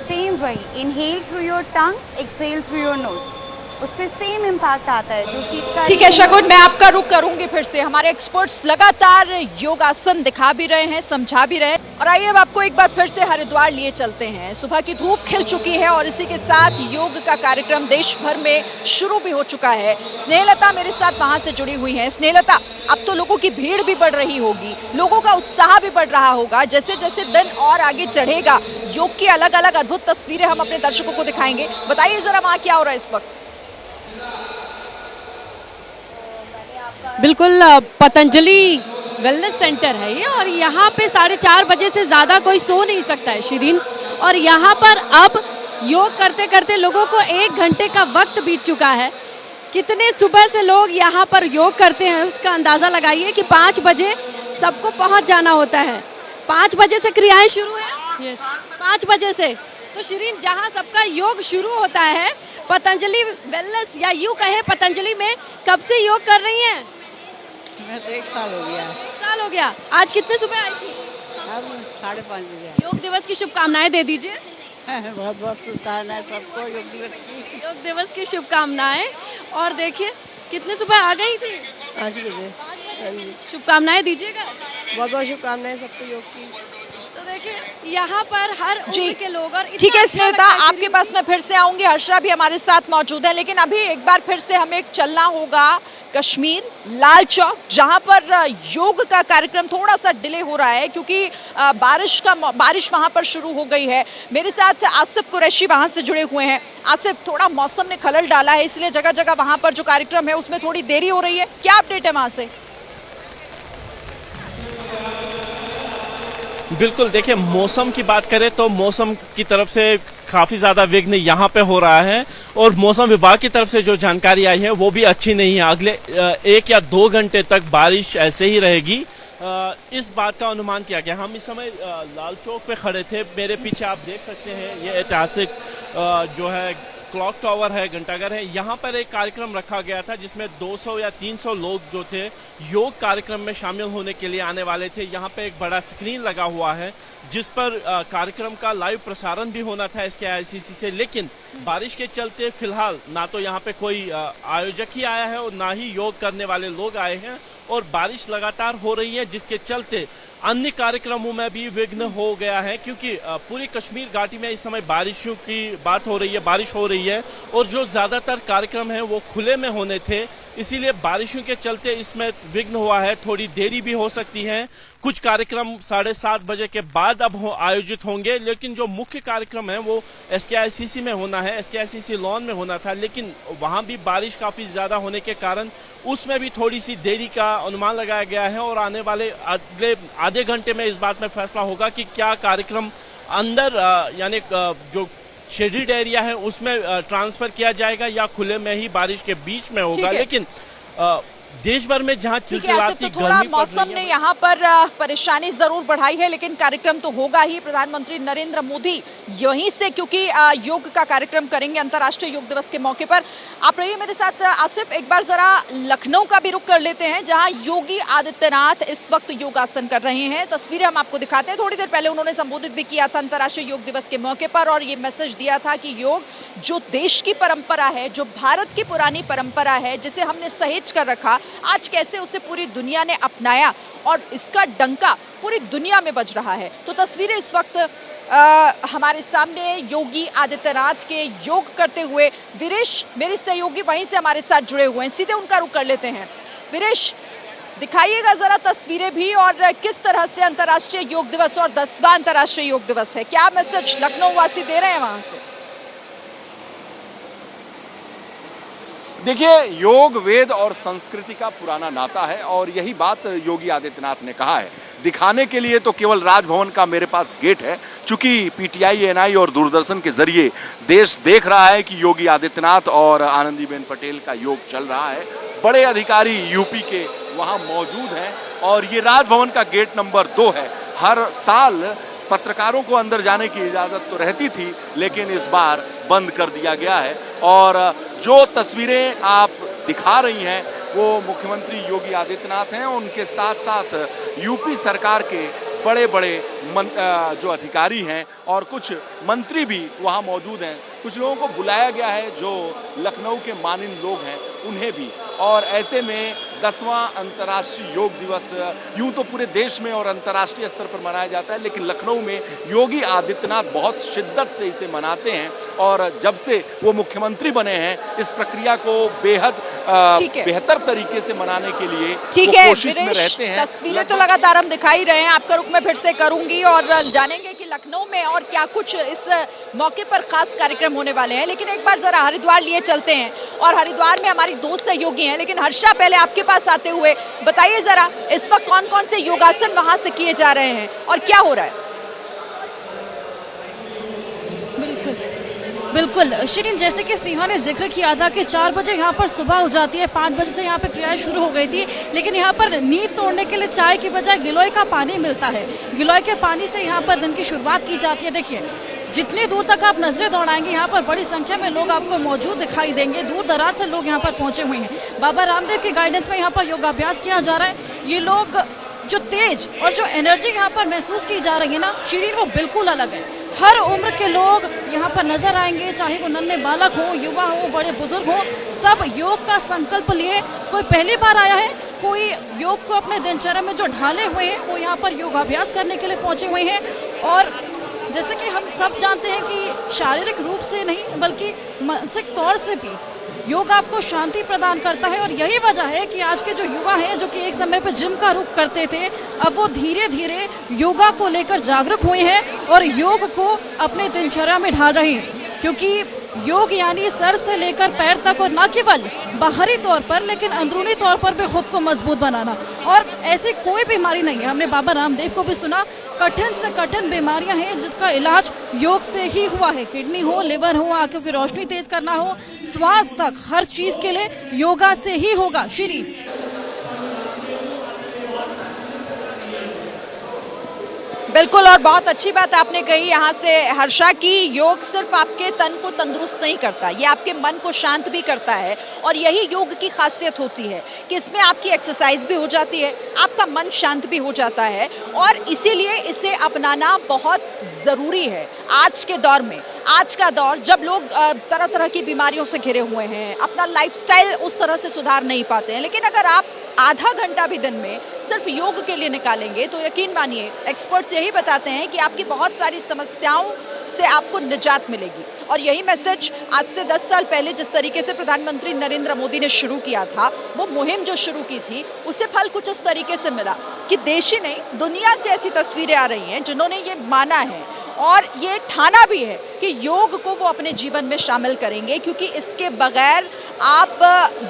सेम वही, inhale through your tongue, exhale through your nose. उससे सेम इम्पैक्ट आता है जो शीतकारी। ठीक है शगुन, मैं आपका रुख करूंगी फिर से। हमारे एक्सपर्ट्स लगातार योगासन दिखा भी रहे हैं, समझा भी रहे हैं। और आइए अब आपको एक बार फिर से हरिद्वार लिए चलते हैं। सुबह की धूप खिल चुकी है और इसी के साथ योग का कार्यक्रम देश भर में शुरू भी हो चुका है। स्नेहलता मेरे साथ वहां से जुड़ी हुई है। स्नेहलता, अब तो लोगों की भीड़ भी बढ़ रही होगी, लोगों का उत्साह भी बढ़ रहा होगा। जैसे जैसे दिन और आगे चढ़ेगा, योग की अलग अलग अद्भुत तस्वीरें हम अपने दर्शकों को दिखाएंगे। बताइए जरा वहां क्या हो रहा है इस वक्त। बिल्कुल, पतंजलि वेलनेस सेंटर है ये और यहाँ पे 4:30 बजे से ज़्यादा कोई सो नहीं सकता है शिरीन। और यहाँ पर अब योग करते करते लोगों को 1 घंटे का वक्त बीत चुका है। कितने सुबह से लोग यहाँ पर योग करते हैं उसका अंदाज़ा लगाइए कि 5 बजे सबको पहुँच जाना होता है। 5 बजे से क्रियाएं शुरू है। यस, 5 बजे से। तो शिरीन, जहाँ सबका योग शुरू होता है, पतंजलि वेलनेस या यूँ कहें पतंजलि में कब से योग कर रही हैं? मैं तो 1 साल हो गया। 1 साल हो गया। आज कितने सुबह आई थी? अब 5:30 बजे। योग दिवस की शुभकामनाएं दे दीजिए। बहुत बहुत शुभकामनाएं सबको योग दिवस की। योग दिवस की शुभकामनाएं। और देखिए कितने सुबह आ गई थी? 5 बजे। शुभकामनाएं दीजिएगा। बहुत बहुत शुभकामनाएं सबको योग की। तो देखिए यहाँ पर हर उम्र के लोग। और ठीक है स्नेहलता, आपके पास मैं फिर से आऊंगी। हर्षा भी हमारे साथ मौजूद है, लेकिन अभी एक बार फिर से हमें चलना होगा कश्मीर, लाल चौक, जहां पर योग का कार्यक्रम थोड़ा सा डिले हो रहा है क्योंकि बारिश वहां पर शुरू हो गई है। मेरे साथ आसिफ कुरैशी वहां से जुड़े हुए हैं। आसिफ, थोड़ा मौसम ने खलल डाला है, इसलिए जगह जगह वहां पर जो कार्यक्रम है उसमें थोड़ी देरी हो रही है। क्या अपडेट है वहां से? बिल्कुल, देखिए मौसम की बात करें तो मौसम की तरफ से काफ़ी ज़्यादा विघ्न यहाँ पे हो रहा है और मौसम विभाग की तरफ से जो जानकारी आई है वो भी अच्छी नहीं है। अगले 1 या 2 घंटे तक बारिश ऐसे ही रहेगी इस बात का अनुमान किया गया। हम इस समय लाल चौक पे खड़े थे, मेरे पीछे आप देख सकते हैं ये ऐतिहासिक जो है क्लॉक टावर है, घंटाघर है। यहाँ पर एक कार्यक्रम रखा गया था जिसमें 200 या 300 लोग जो थे योग कार्यक्रम में शामिल होने के लिए आने वाले थे। यहाँ पे एक बड़ा स्क्रीन लगा हुआ है जिस पर कार्यक्रम का लाइव प्रसारण भी होना था इसके आईसीसी से, लेकिन बारिश के चलते फिलहाल ना तो यहाँ पे कोई आयोजक ही आया है और ना ही योग करने वाले लोग आए हैं, और बारिश लगातार हो रही है जिसके चलते अन्य कार्यक्रमों में भी विघ्न हो गया है, क्योंकि पूरी कश्मीर घाटी में इस समय बारिशों की बात हो रही है, बारिश हो रही है और जो ज्यादातर कार्यक्रम है वो खुले में होने थे, इसीलिए बारिशों के चलते इसमें विघ्न हुआ है। थोड़ी देरी भी हो सकती है, कुछ कार्यक्रम 7:30 बजे के बाद अब आयोजित होंगे, लेकिन जो मुख्य कार्यक्रम है वो एसकेआईसीसी में होना है, एसकेआईसीसी लॉन में होना था, लेकिन वहां भी बारिश काफी ज्यादा होने के कारण उसमें भी थोड़ी सी देरी का अनुमान लगाया गया है और आने वाले अगले आधे घंटे में इस बात में फैसला होगा कि क्या कार्यक्रम अंदर यानी जो शेडेड एरिया है उसमें ट्रांसफर किया जाएगा या खुले में ही बारिश के बीच में होगा। लेकिन देश भर में जहां चिलचिलाती गर्मी मौसम ने यहाँ पर परेशानी जरूर बढ़ाई है, लेकिन कार्यक्रम तो होगा ही। प्रधानमंत्री नरेंद्र मोदी यहीं से, क्योंकि योग का कार्यक्रम करेंगे अंतर्राष्ट्रीय योग दिवस के मौके पर। आप रहिए मेरे साथ आसिफ, एक बार जरा लखनऊ का भी रुख कर लेते हैं जहां योगी आदित्यनाथ इस वक्त योगासन कर रहे हैं। तस्वीरें हम आपको दिखाते हैं। थोड़ी देर पहले उन्होंने संबोधित भी किया था अंतर्राष्ट्रीय योग दिवस के मौके पर और ये मैसेज दिया था कि योग जो देश की परंपरा है, जो भारत की पुरानी परंपरा है, जिसे हमने सहेज कर रखा, आज कैसे उसे पूरी दुनिया ने अपनाया और इसका डंका पूरी दुनिया में बज रहा है। तो तस्वीरें इस वक्त हमारे सामने योगी आदित्यनाथ के योग करते हुए। वीरेश मेरे सहयोगी वहीं से हमारे साथ जुड़े हुए हैं, सीधे उनका रुख कर लेते हैं। वीरेश, दिखाइएगा जरा तस्वीरें भी और किस तरह से अंतर्राष्ट्रीय योग दिवस और 10वां अंतर्राष्ट्रीय योग दिवस है, क्या मैसेज लखनऊ वासी दे रहे हैं वहां से? देखिए, योग वेद और संस्कृति का पुराना नाता है और यही बात योगी आदित्यनाथ ने कहा है। दिखाने के लिए तो केवल राजभवन का मेरे पास गेट है, चूंकि पीटीआई, एनआई और दूरदर्शन के जरिए देश देख रहा है कि योगी आदित्यनाथ और आनंदीबेन पटेल का योग चल रहा है। बड़े अधिकारी यूपी के वहां मौजूद हैं और ये राजभवन का गेट नंबर 2 है। हर साल पत्रकारों को अंदर जाने की इजाजत तो रहती थी, लेकिन इस बार बंद कर दिया गया है। और जो तस्वीरें आप दिखा रही हैं वो मुख्यमंत्री योगी आदित्यनाथ हैं, उनके साथ साथ यूपी सरकार के बड़े बड़े जो अधिकारी हैं और कुछ मंत्री भी वहां मौजूद हैं। कुछ लोगों को बुलाया गया है जो लखनऊ के मानिन लोग हैं, उन्हें भी। और ऐसे में 10वां अंतर्राष्ट्रीय योग दिवस यूं तो पूरे देश में और अंतर्राष्ट्रीय स्तर पर मनाया जाता है, लेकिन लखनऊ में योगी आदित्यनाथ बहुत शिद्दत से इसे मनाते हैं और जब से वो मुख्यमंत्री बने हैं इस प्रक्रिया को बेहद बेहतर तरीके से मनाने के लिए वो कोशिश में रहते हैं। तस्वीरें तो लगातार हम दिखाई रहे हैं, आपका रुख मैं फिर से करूंगी और जानेंगे कि लखनऊ में और क्या कुछ इस मौके पर खास कार्यक्रम होने वाले हैं। लेकिन एक बार जरा हरिद्वार लिए चलते हैं और हरिद्वार में हमारी दो सहयोगी हैं। लेकिन हर्षा, पहले आपके पास आते हुए बताइए जरा इस वक्त कौन कौन से योगासन वहां से किए जा रहे हैं और क्या हो रहा है? बिल्कुल शिरीन, जैसे कि स्नेहा ने जिक्र किया था कि 4 बजे यहाँ पर सुबह हो जाती है, 5 बजे से यहाँ पर क्रियाएं शुरू हो गई थी, लेकिन यहाँ पर नींद तोड़ने के लिए चाय की बजाय गिलोय का पानी मिलता है। गिलोय के पानी से यहाँ पर दिन की शुरुआत की जाती है। देखिए, जितनी दूर तक आप नजरें दौड़ाएंगे यहाँ पर बड़ी संख्या में लोग आपको मौजूद दिखाई देंगे। दूर दराज से लोग यहाँ पर पहुंचे हुए हैं। बाबा रामदेव की गाइडेंस में यहाँ पर योगाभ्यास किया जा रहा है। ये लोग जो तेज और जो एनर्जी यहाँ पर महसूस की जा रही है ना शिरीन, वो बिल्कुल अलग है। हर उम्र के लोग यहाँ पर नजर आएंगे, चाहे वो नन्हे बालक हो, युवा हो, बड़े बुजुर्ग हो, सब योग का संकल्प लिए। कोई पहली बार आया है, कोई योग को अपने दिनचर्या में जो ढाले हुए हैं वो यहाँ पर योगाभ्यास करने के लिए पहुंचे हुए हैं। और जैसे कि हम सब जानते हैं कि शारीरिक रूप से नहीं बल्कि मानसिक तौर से भी योग आपको शांति प्रदान करता है। और यही वजह है कि आज के जो युवा हैं, जो कि एक समय पर जिम का रुख करते थे, अब वो धीरे धीरे योगा को लेकर जागरूक हुए हैं और योग को अपने दिनचर्या में ढाल रहे हैं। क्योंकि योग यानी सर से लेकर पैर तक, और न केवल बाहरी तौर पर लेकिन अंदरूनी तौर पर भी खुद को मजबूत बनाना। और ऐसी कोई बीमारी नहीं है, हमने बाबा रामदेव को भी सुना, कठिन से कठिन बीमारियां हैं जिसका इलाज योग से ही हुआ है। किडनी हो, लिवर हो, आंखों की रोशनी तेज करना हो, श्वास तक, हर चीज के लिए योगा से ही होगा। श्री बिल्कुल, और बहुत अच्छी बात आपने कही यहाँ से हर्षा की योग सिर्फ आपके तन को तंदुरुस्त नहीं करता, ये आपके मन को शांत भी करता है। और यही योग की खासियत होती है कि इसमें आपकी एक्सरसाइज भी हो जाती है, आपका मन शांत भी हो जाता है, और इसीलिए इसे अपनाना बहुत जरूरी है आज के दौर में। आज का दौर जब लोग तरह तरह की बीमारियों से घिरे हुए हैं, अपना लाइफस्टाइल उस तरह से सुधार नहीं पाते हैं, लेकिन अगर आप आधा घंटा भी दिन में सिर्फ योग के लिए निकालेंगे तो यकीन मानिए एक्सपर्ट्स यही बताते हैं कि आपकी बहुत सारी समस्याओं से आपको निजात मिलेगी। और यही मैसेज आज से 10 साल पहले जिस तरीके से प्रधानमंत्री नरेंद्र मोदी ने शुरू किया था, वो मुहिम जो शुरू की थी, उससे फल कुछ इस तरीके से मिला कि देश ही नहीं दुनिया से ऐसी तस्वीरें आ रही हैं जिन्होंने ये माना है और ये ठाना भी है कि योग को वो अपने जीवन में शामिल करेंगे, क्योंकि इसके बगैर आप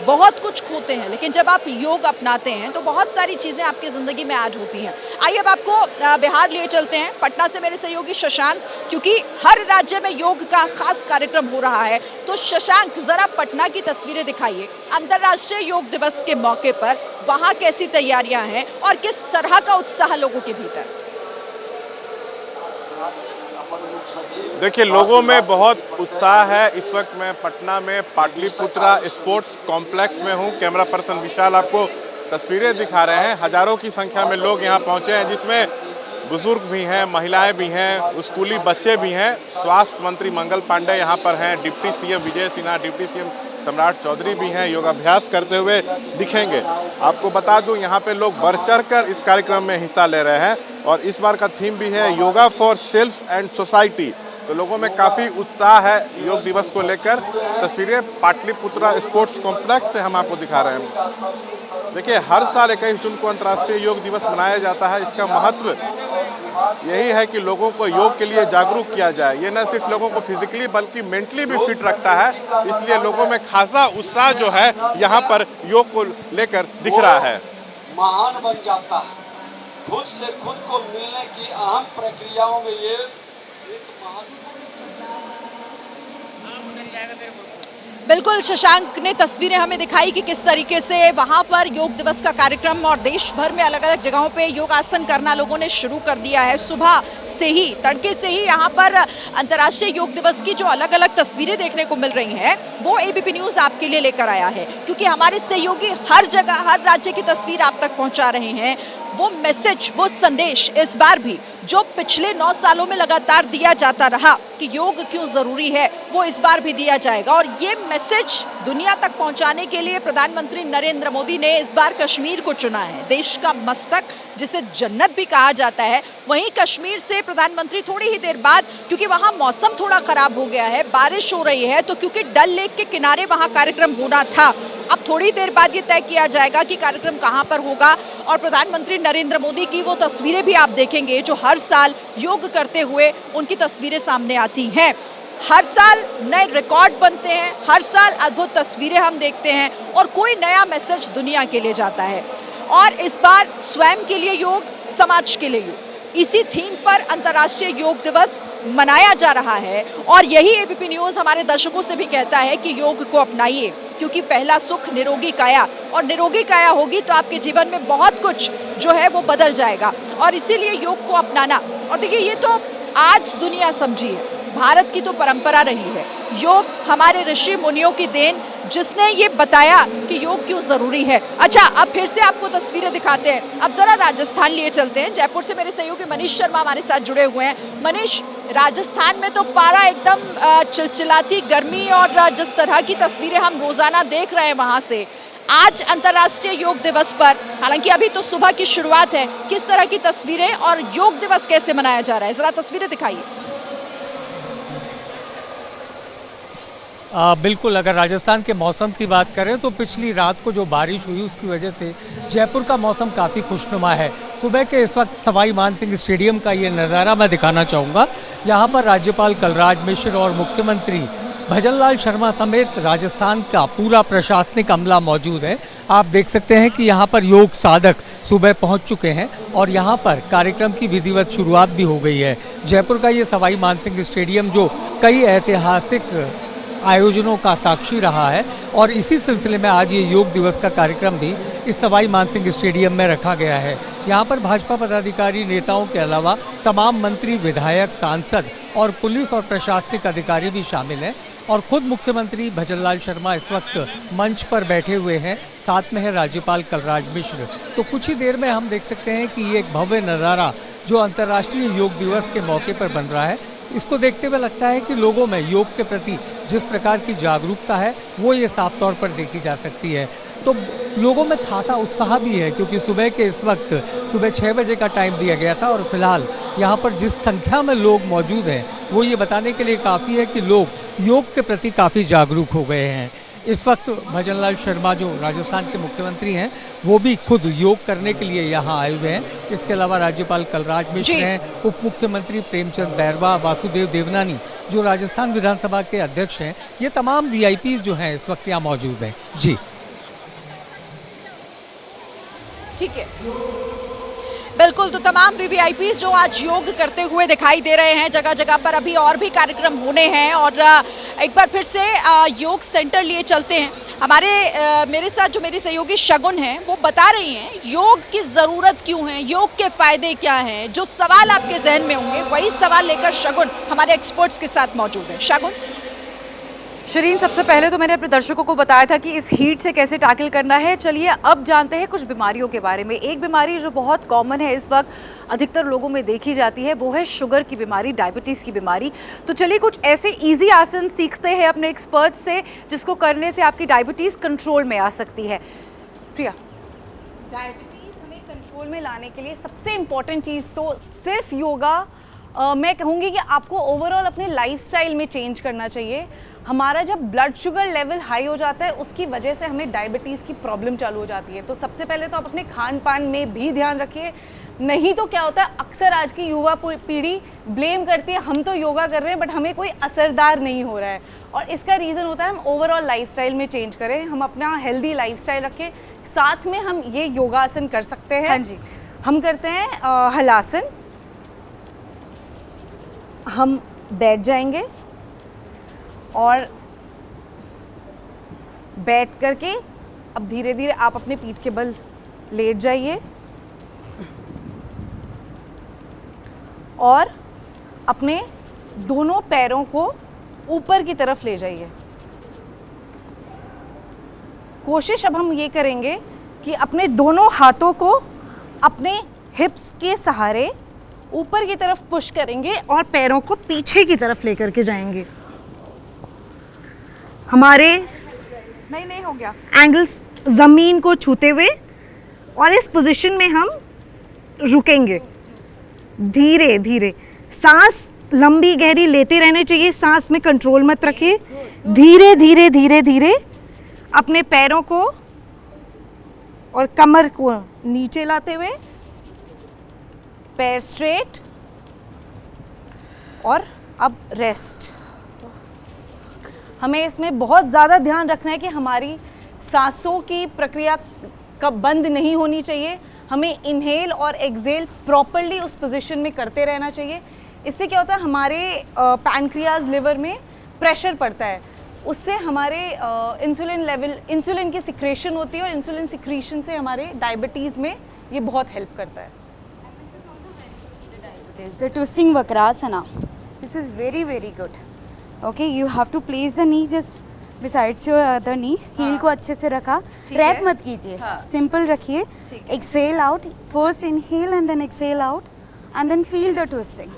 बहुत कुछ खोते हैं, लेकिन जब आप योग अपनाते हैं तो बहुत सारी चीजें आपकी जिंदगी में आज होती हैं। आइए अब आपको बिहार लिए चलते हैं, पटना से मेरे सहयोगी शशांक, क्योंकि हर राज्य में योग का खास कार्यक्रम हो रहा है। तो शशांक, जरा पटना की तस्वीरें दिखाइए अंतर्राष्ट्रीय योग दिवस के मौके पर, वहां कैसी तैयारियां हैं और किस तरह का उत्साह लोगों के भीतर? देखिए, लोगों में बहुत उत्साह है। इस वक्त मैं पटना में पाटलिपुत्रा स्पोर्ट्स कॉम्प्लेक्स में हूं। कैमरा पर्सन विशाल आपको तस्वीरें दिखा रहे हैं। हजारों की संख्या में लोग यहां पहुंचे हैं, जिसमें बुजुर्ग भी हैं, महिलाएं भी हैं, स्कूली बच्चे भी हैं। स्वास्थ्य मंत्री मंगल पांडे यहां पर हैं, deputy CM Vijay Sinha, deputy CM सम्राट चौधरी भी हैं, योगाभ्यास करते हुए दिखेंगे। आपको बता दूं, यहाँ पे लोग बढ़ चढ़ कर इस कार्यक्रम में हिस्सा ले रहे हैं और इस बार का थीम भी है yoga for self and society. तो लोगों में काफ़ी उत्साह है योग दिवस को लेकर। तस्वीरें पाटलिपुत्रा स्पोर्ट्स कॉम्प्लेक्स से हम आपको दिखा रहे हैं। देखिए, हर साल 21 जून को अंतर्राष्ट्रीय योग दिवस मनाया जाता है। इसका महत्व यही है कि लोगों को योग के लिए जागरूक किया जाए। ये न सिर्फ लोगों को फिजिकली बल्कि मेंटली भी फिट रखता है, इसलिए लोगों में खासा उत्साह जो है यहाँ पर योग को लेकर दिख रहा है। महान बन जाता है, खुद से खुद को मिलने की अहम प्रक्रियाओं में ये एक बिल्कुल, शशांक ने तस्वीरें हमें दिखाई कि किस तरीके से वहां पर योग दिवस का कार्यक्रम और देश भर में अलग अलग जगहों पे योगासन करना लोगों ने शुरू कर दिया है। सुबह से ही, तड़के से ही यहाँ पर अंतर्राष्ट्रीय योग दिवस की जो अलग अलग तस्वीरें देखने को मिल रही हैं, वो एबीपी न्यूज आपके लिए लेकर आया है, क्योंकि हमारे सहयोगी हर जगह, हर राज्य की तस्वीर आप तक पहुंचा रहे हैं। वो मैसेज, वो संदेश इस बार भी जो पिछले 9 सालों में लगातार दिया जाता रहा कि योग क्यों जरूरी है, वो इस बार भी दिया जाएगा। और ये मैसेज दुनिया तक पहुंचाने के लिए प्रधानमंत्री नरेंद्र मोदी ने इस बार कश्मीर को चुना है, देश का मस्तक जिसे जन्नत भी कहा जाता है। वहीं कश्मीर से प्रधानमंत्री थोड़ी ही देर बाद, क्योंकि वहां मौसम थोड़ा खराब हो गया है, बारिश हो रही है, तो क्योंकि डल लेक के किनारे वहां कार्यक्रम होना था, अब थोड़ी देर बाद ये तय किया जाएगा कि कार्यक्रम कहां पर होगा। और प्रधानमंत्री नरेंद्र मोदी की वो तस्वीरें भी आप देखेंगे जो हर साल योग करते हुए उनकी तस्वीरें सामने आती हैं। हर साल नए रिकॉर्ड बनते हैं, हर साल अद्भुत तस्वीरें हम देखते हैं और कोई नया मैसेज दुनिया के लिए जाता है। और इस बार स्वयं के लिए योग, समाज के लिए योग, इसी थीम पर अंतर्राष्ट्रीय योग दिवस मनाया जा रहा है। और यही एबीपी न्यूज हमारे दर्शकों से भी कहता है कि योग को अपनाइए, क्योंकि पहला सुख निरोगी काया, और निरोगी काया होगी तो आपके जीवन में बहुत कुछ जो है वो बदल जाएगा। और इसीलिए योग को अपनाना, और देखिए ये तो आज दुनिया समझी है, भारत की तो परंपरा रही है। योग हमारे ऋषि मुनियों की देन, जिसने ये बताया कि योग क्यों जरूरी है। अच्छा, अब फिर से आपको तस्वीरें दिखाते हैं। अब जरा राजस्थान लिए चलते हैं। जयपुर से मेरे सहयोगी मनीष शर्मा हमारे साथ जुड़े हुए हैं। मनीष, राजस्थान में तो पारा एकदम चिलचिलाती गर्मी और जिस तरह की तस्वीरें हम रोजाना देख रहे हैं वहां से, आज अंतर्राष्ट्रीय योग दिवस पर, हालांकि अभी तो सुबह की शुरुआत है, किस तरह की तस्वीरें और योग दिवस कैसे मनाया जा रहा है, जरा तस्वीरें दिखाइए। बिल्कुल, अगर राजस्थान के मौसम की बात करें तो पिछली रात को जो बारिश हुई उसकी वजह से जयपुर का मौसम काफ़ी खुशनुमा है। सुबह के इस वक्त सवाई मानसिंह स्टेडियम का ये नज़ारा मैं दिखाना चाहूँगा। यहाँ पर राज्यपाल कलराज मिश्र और मुख्यमंत्री भजनलाल शर्मा समेत राजस्थान का पूरा प्रशासनिक अमला मौजूद है। आप देख सकते हैं कि यहाँ पर योग साधक सुबह पहुँच चुके हैं और यहाँ पर कार्यक्रम की विधिवत शुरुआत भी हो गई है। जयपुर का ये सवाई मानसिंह स्टेडियम जो कई ऐतिहासिक आयोजनों का साक्षी रहा है और इसी सिलसिले में आज ये योग दिवस का कार्यक्रम भी इस सवाई मानसिंह स्टेडियम में रखा गया है। यहाँ पर भाजपा पदाधिकारी, नेताओं के अलावा तमाम मंत्री, विधायक, सांसद और पुलिस और प्रशासनिक अधिकारी भी शामिल हैं और खुद मुख्यमंत्री भजनलाल शर्मा इस वक्त मंच पर बैठे हुए हैं, साथ में है राज्यपाल कलराज मिश्र। तो कुछ ही देर में हम देख सकते हैं कि ये एक भव्य नज़ारा जो अंतर्राष्ट्रीय योग दिवस के मौके पर बन रहा है, इसको देखते हुए लगता है कि लोगों में योग के प्रति जिस प्रकार की जागरूकता है वो ये साफ तौर पर देखी जा सकती है। तो लोगों में खासा उत्साह भी है क्योंकि सुबह के इस वक्त सुबह 6 बजे का टाइम दिया गया था और फिलहाल यहाँ पर जिस संख्या में लोग मौजूद हैं वो ये बताने के लिए काफ़ी है कि लोग योग के प्रति काफ़ी जागरूक हो गए हैं। इस वक्त भजनलाल शर्मा जो राजस्थान के मुख्यमंत्री हैं वो भी खुद योग करने के लिए यहाँ आए हुए हैं। इसके अलावा राज्यपाल कलराज मिश्र हैं, उप मुख्यमंत्री प्रेमचंद बैरवा, वासुदेव देवनानी जो राजस्थान विधानसभा के अध्यक्ष हैं, ये तमाम वीआईपी जो हैं इस वक्त यहाँ मौजूद हैं। जी ठीक है, बिल्कुल। तो तमाम वीवीआईपी जो आज योग करते हुए दिखाई दे रहे हैं जगह जगह पर, अभी और भी कार्यक्रम होने हैं और एक बार फिर से योग सेंटर लिए चलते हैं। हमारे मेरे साथ जो मेरी सहयोगी शगुन हैं वो बता रही हैं योग की जरूरत क्यों है, योग के फायदे क्या हैं। जो सवाल आपके जहन में होंगे वही सवाल लेकर शगुन हमारे एक्सपर्ट्स के साथ मौजूद है। शगुन। शरीन, सबसे पहले तो मैंने अपने दर्शकों को बताया था कि इस हीट से कैसे टैकल करना है। चलिए अब जानते हैं कुछ बीमारियों के बारे में। एक बीमारी जो बहुत कॉमन है इस वक्त, अधिकतर लोगों में देखी जाती है, वो है शुगर की बीमारी, डायबिटीज़ की बीमारी। तो चलिए कुछ ऐसे इजी आसन सीखते हैं अपने एक्सपर्ट से जिसको करने से आपकी डायबिटीज़ कंट्रोल में आ सकती है। प्रिया, डायबिटीज़ हमें कंट्रोल में लाने के लिए सबसे इम्पॉर्टेंट चीज़ तो सिर्फ योगा, मैं कहूँगी कि आपको ओवरऑल अपने लाइफस्टाइल में चेंज करना चाहिए। हमारा जब ब्लड शुगर लेवल हाई हो जाता है उसकी वजह से हमें डायबिटीज़ की प्रॉब्लम चालू हो जाती है। तो सबसे पहले तो आप अपने खान पान में भी ध्यान रखिए, नहीं तो क्या होता है अक्सर आज की युवा पीढ़ी ब्लेम करती है हम तो योगा कर रहे हैं बट हमें कोई असरदार नहीं हो रहा है, और इसका रीज़न होता है हम ओवरऑल लाइफस्टाइल में चेंज करें, हम अपना हेल्दी लाइफस्टाइल रखें, साथ में हम ये योगासन कर सकते हैं। हाँ जी, हम करते हैं हलासन। हम बैठ जाएंगे और बैठ करके अब धीरे धीरे आप अपने पीठ के बल लेट जाइए और अपने दोनों पैरों को ऊपर की तरफ ले जाइए। कोशिश अब हम ये करेंगे कि अपने दोनों हाथों को अपने हिप्स के सहारे ऊपर की तरफ पुश करेंगे और पैरों को पीछे की तरफ लेकर के जाएंगे। हमारे नहीं हो गया एंगल्स ज़मीन को छूते हुए, और इस पोजीशन में हम रुकेंगे। धीरे धीरे सांस लंबी गहरी लेते रहने चाहिए, सांस में कंट्रोल मत रखिए। धीरे धीरे धीरे धीरे अपने पैरों को और कमर को नीचे लाते हुए पैर स्ट्रेट, और अब रेस्ट। हमें इसमें बहुत ज़्यादा ध्यान रखना है कि हमारी सांसों की प्रक्रिया कब बंद नहीं होनी चाहिए। हमें इनहेल और एक्सहेल प्रॉपरली उस पोजीशन में करते रहना चाहिए। इससे क्या होता है हमारे पैनक्रियाज लिवर में प्रेशर पड़ता है, उससे हमारे इंसुलिन लेवल, इंसुलिन की सिक्रेशन होती है और इंसुलिन सिक्रेशन से हमारे डायबिटीज़ में ये बहुत हेल्प करता है। The twisting Vakrasana. This is very good. Okay, you have to place the knee just besides your other knee. heel को अच्छे से रखा, रैप मत कीजिए, सिंपल रखिए। Exhale out. First inhale and then exhale out, and then feel the twisting.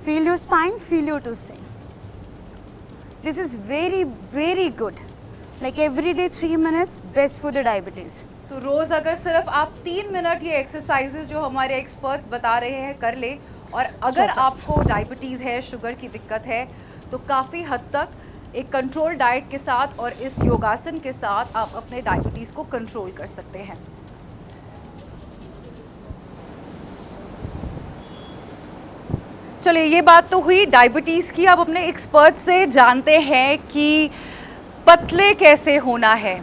Feel your spine, feel your twisting. This is very good. Like every day 3 minutes, best for the diabetes. तो रोज़ अगर सिर्फ आप 3 minute ये exercises जो हमारे experts बता रहे हैं कर ले, और अगर आपको डायबिटीज़ है, शुगर की दिक्कत है, तो काफ़ी हद तक एक कंट्रोल डाइट के साथ और इस योगासन के साथ आप अपने डायबिटीज़ को कंट्रोल कर सकते हैं। चलिए, ये बात तो हुई डायबिटीज़ की। अब अपने एक्सपर्ट से जानते हैं कि पतले कैसे होना है।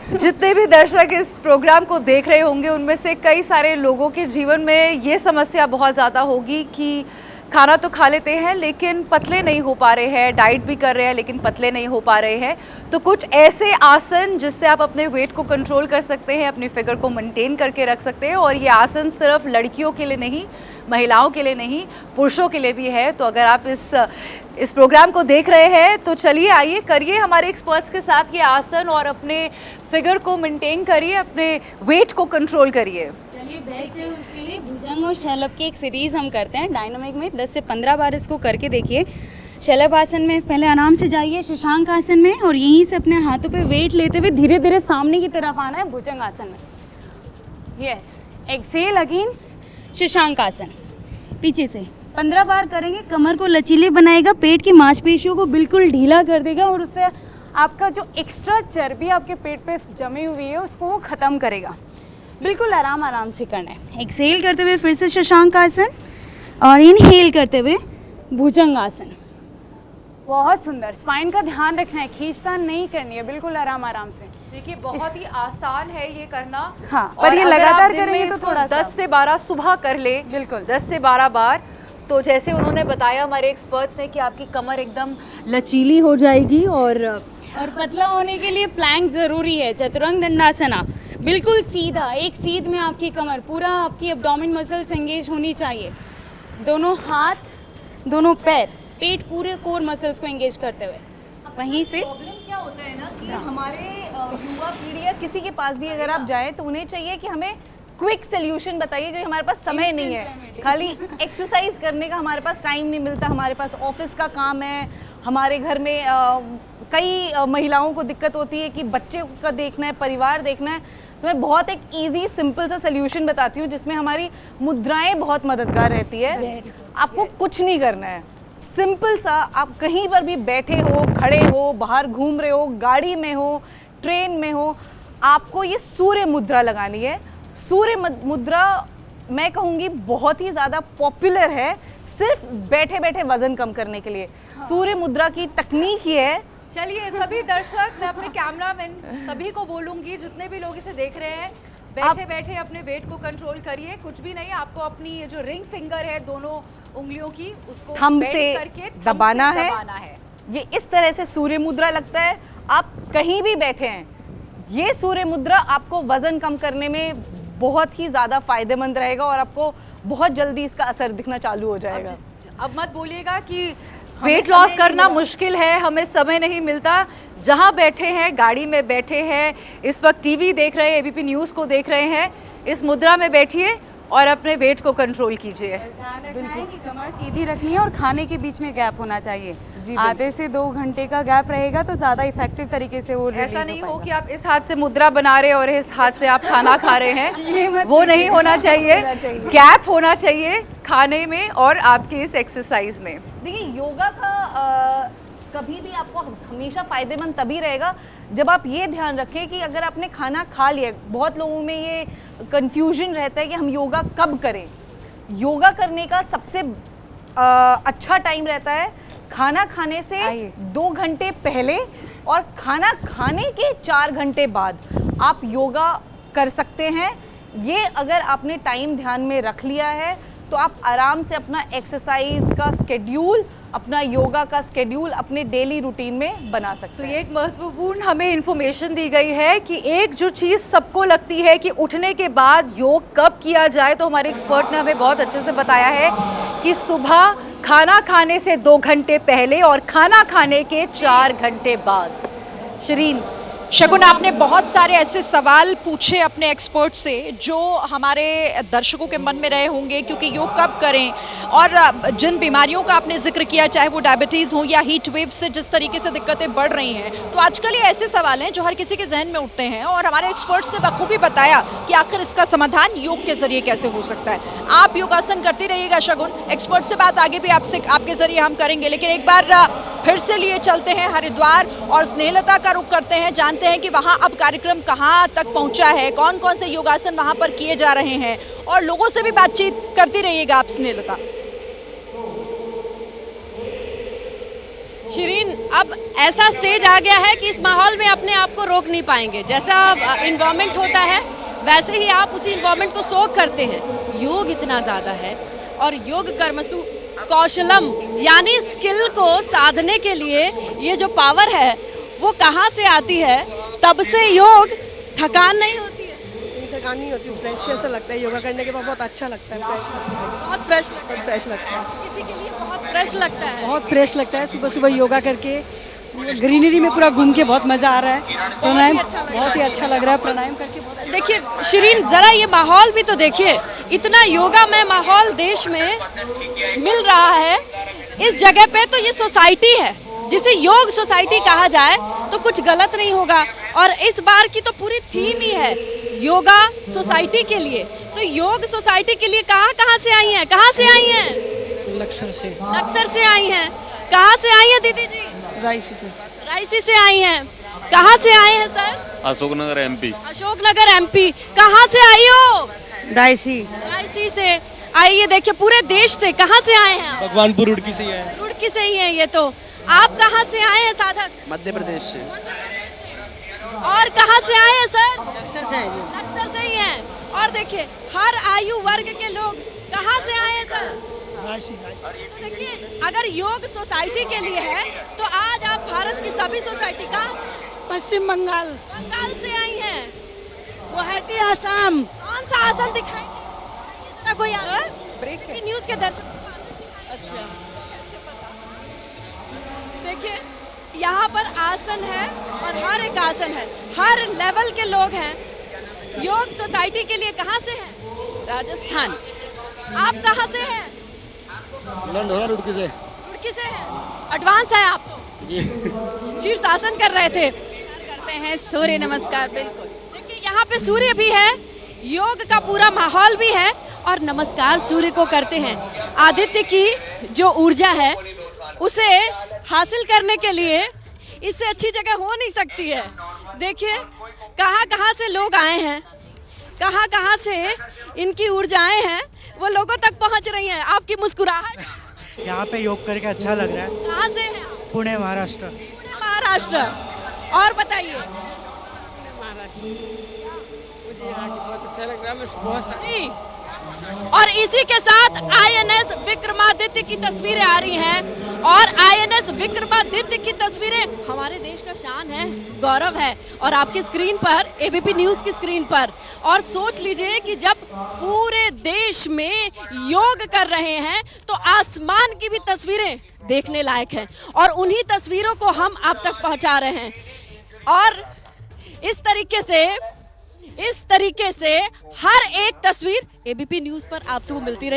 जितने भी दर्शक इस प्रोग्राम को देख रहे होंगे उनमें से कई सारे लोगों के जीवन में ये समस्या बहुत ज़्यादा होगी कि खाना तो खा लेते हैं लेकिन पतले नहीं हो पा रहे हैं, डाइट भी कर रहे हैं लेकिन पतले नहीं हो पा रहे हैं, तो कुछ ऐसे आसन जिससे आप अपने वेट को कंट्रोल कर सकते हैं, अपनी फिगर को मेंटेन करके रख सकते हैं। और ये आसन सिर्फ लड़कियों के लिए नहीं, महिलाओं के लिए नहीं, पुरुषों के लिए भी है। तो अगर आप इस प्रोग्राम को देख रहे हैं तो चलिए आइए करिए हमारे एक्सपर्ट्स के साथ ये आसन और अपने फिगर को मेंटेन करिए, अपने वेट को कंट्रोल करिए। चलिए बेस्ट है उसके लिए भुजंग और शलभ की एक सीरीज़ हम करते हैं डायनामिक में। 10 से 15 बार इसको करके देखिए। शलभ आसन में पहले आराम से जाइए शशांक आसन में, और यहीं से अपने हाथों पे वेट लेते हुए धीरे धीरे सामने की तरफ आना है भुजंग आसन में। यस, एक्सेल अगेन शशांक आसन। पीछे से 15 बार करेंगे, कमर को लचीले बनाएगा, पेट की मांसपेशियों को बिल्कुल ढीला कर देगा और उससे आपका जो एक्स्ट्रा चर्बी आपके पेट पे जमी हुई है उसको वो ख़त्म करेगा। बिल्कुल आराम आराम से करना है। एक्सेल करते हुए फिर से शशांक आसन और इनहेल करते हुए भुजंग आसन। बहुत सुंदर। स्पाइन का ध्यान रखना है, खींचतान नहीं करनी है, बिल्कुल आराम आराम से। देखिए बहुत ही आसान है ये करना। हाँ, पर ये लगातार करेंगे तो थोड़ा 10 से 12 सुबह कर ले, बिल्कुल 10 से 12 बार। तो जैसे उन्होंने बताया हमारे एक्सपर्ट्स ने कि आपकी कमर एकदम लचीली हो जाएगी और पतला होने के लिए प्लैंक ज़रूरी है। चतुरंग दंडासना, बिल्कुल सीधा, एक सीध में आपकी कमर, पूरा आपकी एब्डोमेन मसल्स एंगेज होनी चाहिए। दोनों हाथ, दोनों पैर, पेट, पूरे कोर मसल्स को एंगेज करते हुए। वहीं से प्रॉब्लम क्या होता है ना कि हमारे युवा पीढ़ी या किसी के पास भी अगर आप जाएं तो उन्हें चाहिए कि हमें क्विक सोल्यूशन बताइए, क्योंकि हमारे पास समय नहीं है, खाली एक्सरसाइज करने का हमारे पास टाइम नहीं मिलता, हमारे पास ऑफिस का काम है, हमारे घर में कई महिलाओं को दिक्कत होती है कि बच्चे का देखना है, परिवार देखना है। तो मैं बहुत एक इजी सिंपल सा सोल्यूशन बताती हूँ जिसमें हमारी मुद्राएं बहुत मददगार रहती है। आपको कुछ नहीं करना है, सिंपल सा, आप कहीं पर भी बैठे हो, खड़े हो, बाहर घूम रहे हो, गाड़ी में हो, ट्रेन में हो, आपको ये सूर्य मुद्रा लगानी है। सूर्य मुद्रा मैं कहूँगी बहुत ही ज़्यादा पॉपुलर है सिर्फ बैठे बैठे वजन कम करने के लिए। सूर्य मुद्रा की तकनीक ये है। चलिए सभी दर्शक, मैं अपने कैमरामैन सभी को बोलूँगी, जितने भी लोग इसे देख रहे हैं, बैठे बैठे अपने वेट को कंट्रोल करिए। कुछ भी नहीं, आपको अपनी ये जो रिंग फिंगर है दोनों उंगलियों की, उसको थंब बेंड से करके दबाना है। ये इस तरह से सूर्य मुद्रा लगता है। आप कहीं भी बैठे हैं, ये सूर्य मुद्रा आपको वजन कम करने में बहुत ही ज़्यादा फायदेमंद रहेगा और आपको बहुत जल्दी इसका असर दिखना चालू हो जाएगा। अब मत बोलिएगा कि वेट लॉस करना मुश्किल है, हमें समय नहीं मिलता। जहां बैठे हैं, गाड़ी में बैठे हैं, इस वक्त टीवी देख रहे हैं, एबीपी न्यूज़ को देख रहे हैं, इस मुद्रा में बैठिए और अपने वेट को कंट्रोल कीजिए। बिल्कुल कि कमर सीधी रखनी है और खाने के बीच में गैप होना चाहिए। आधे से 2 घंटे का गैप रहेगा तो ज़्यादा इफेक्टिव तरीके से वो ऐसा नहीं हो कि आप इस हाथ से मुद्रा बना रहे हैं और इस हाथ से आप खाना खा रहे हैं, वो नहीं होना चाहिए। गैप होना चाहिए खाने में और आपकी इस एक्सरसाइज में। देखिए योगा का कभी भी आपको हमेशा फायदेमंद तभी रहेगा जब आप ये ध्यान रखें कि अगर आपने खाना खा लिया। बहुत लोगों में ये कंफ्यूजन रहता है कि हम योगा कब करें। योगा करने का सबसे अच्छा टाइम रहता है खाना खाने से 2 घंटे पहले और खाना खाने के 4 घंटे बाद आप योगा कर सकते हैं। ये अगर आपने टाइम ध्यान में रख लिया है तो आप आराम से अपना एक्सरसाइज का स्केड्यूल, अपना योगा का स्केड्यूल अपने डेली रूटीन में बना सकते हैं। तो ये एक महत्वपूर्ण हमें इन्फॉर्मेशन दी गई है कि एक जो चीज़ सबको लगती है कि उठने के बाद योग कब किया जाए, तो हमारे एक्सपर्ट ने हमें बहुत अच्छे से बताया है कि सुबह खाना खाने से 2 घंटे पहले और खाना खाने के 4 घंटे बाद। शिरीन, शगुन, आपने बहुत सारे ऐसे सवाल पूछे अपने एक्सपर्ट से जो हमारे दर्शकों के मन में रहे होंगे, क्योंकि योग कब करें और जिन बीमारियों का आपने जिक्र किया, चाहे वो डायबिटीज़ हो या हीट वेव से जिस तरीके से दिक्कतें बढ़ रही हैं, तो आजकल ये ऐसे सवाल हैं जो हर किसी के जहन में उठते हैं और हमारे एक्सपर्ट्स ने बखूबी बताया कि आखिर इसका समाधान योग के जरिए कैसे हो सकता है। आप योगासन करती रहिएगा शगुन, एक्सपर्ट से बात आगे भी आपसे आपके जरिए हम करेंगे, लेकिन एक बार फिर से लिए चलते हैं हरिद्वार और स्नेहलता का रुख करते हैं, जानते हैं कि वहां अब कार्यक्रम कहां तक पहुंचा है, कौन कौन से योगासन वहां पर किए जा रहे हैं, और लोगों से भी बातचीत करती रहिएगा आप स्नेहलता। शिरीन, अब ऐसा स्टेज आ गया है कि इस माहौल में अपने आप को रोक नहीं पाएंगे। जैसा इन्वायरमेंट होता है वैसे ही आप उसी इन्वायरमेंट को सोख करते हैं। योग इतना ज़्यादा है और योग कर्मसु कौशलम यानी स्किल को साधने के लिए ये जो पावर है वो कहाँ से आती है? तब से योग थकान नहीं होती है? थकान नहीं होती, फ्रेश ऐसा लगता है। योगा करने के बाद बहुत अच्छा लगता है, फ्रेश लगता है, बहुत फ्रेश लगता है। फ्रेश लगता है, किसी के लिए बहुत फ्रेश लगता है, बहुत फ्रेश लगता है। सुबह सुबह योगा करके ग्रीनरी में पूरा घूम के बहुत मजा आ रहा है। प्राणायाम बहुत ही अच्छा लग रहा है, प्राणायाम करके बहुत। देखिए शिरीन, जरा ये माहौल भी तो देखिए, इतना योगा में माहौल देश में मिल रहा है। इस जगह पे तो ये सोसाइटी है जिसे योग सोसाइटी कहा जाए तो कुछ गलत नहीं होगा। और इस बार की तो पूरी थीम ही है योगा सोसाइटी के लिए। तो योग सोसाइटी के लिए कहाँ से आई हैं? कहाँ से आई हैं? लक्सर से। लक्सर से आई हैं। कहाँ से आई हैं दीदी जी? रायसी से। रायसी से आई हैं। कहाँ से आए हैं sir? Ashoknagar MP. Ashoknagar MP. कहाँ से आई हो? रायसी। रायसी से आइए, देखिए पूरे देश से। कहाँ से आए हैं? भगवानपुर रुड़की से ही है। रुड़की से ही है ये तो। आप कहाँ से आए हैं साधक? मध्य प्रदेश से। और कहाँ से आए हैं सर? लक्सर से। लक्सर से ही हैं। और देखिए हर आयु वर्ग के लोग कहाँ से आए हैं सर? रायसी। तो देखिए अगर योग सोसाइटी के लिए है तो आज आप भारत की सभी सोसाइटी का पश्चिम बंगाल। बंगाल से आई हैं। गुवाहाटी आसाम। कौन सा आसन दिखाएंगे? कोई आसन? ब्रेक न्यूज के दर्शक। अच्छा देखिए यहाँ पर आसन है और हर एक आसन है, हर लेवल के लोग हैं। योग सोसाइटी के लिए कहाँ से हैं? राजस्थान। आप कहाँ से हैं? रुड़की से। रुड़की से हैं। एडवांस है आप तो जी। शीर्षासन कर रहे थे। करते हैं सूर्य नमस्कार। बिल्कुल देखिए यहाँ पे सूर्य भी है, योग का पूरा माहौल भी है और नमस्कार सूर्य को करते हैं। आदित्य की जो ऊर्जा है उसे हासिल करने के लिए इससे अच्छी जगह हो नहीं सकती है। देखिए कहाँ से लोग आए हैं, कहाँ से इनकी ऊर्जाएं हैं वो लोगों तक पहुंच रही हैं। आपकी मुस्कुराहट। यहाँ पे योग करके अच्छा लग रहा है। कहाँ से हैं? पुणे महाराष्ट्र। महाराष्ट्र। और बताइए। महाराष्ट्र मुझे यहाँ की बहुत अच्छा लग रहा है। मैं बहुत और इसी के साथ आईएनएस विक्रमादित्य की तस्वीरें आ रही हैं और आईएनएस विक्रमादित्य की तस्वीरें हमारे देश का शान है, गौरव है। और आपकी स्क्रीन पर, एबीपी न्यूज की स्क्रीन पर। और सोच लीजिए कि जब पूरे देश में योग कर रहे हैं तो आसमान की भी तस्वीरें देखने लायक हैं और उन्हीं तस्वीरों को हम आप तक पहुंचा रहे हैं। और इस तरीके से हर एक तस्वीर एबीपी न्यूज पर आपको मिलती रही।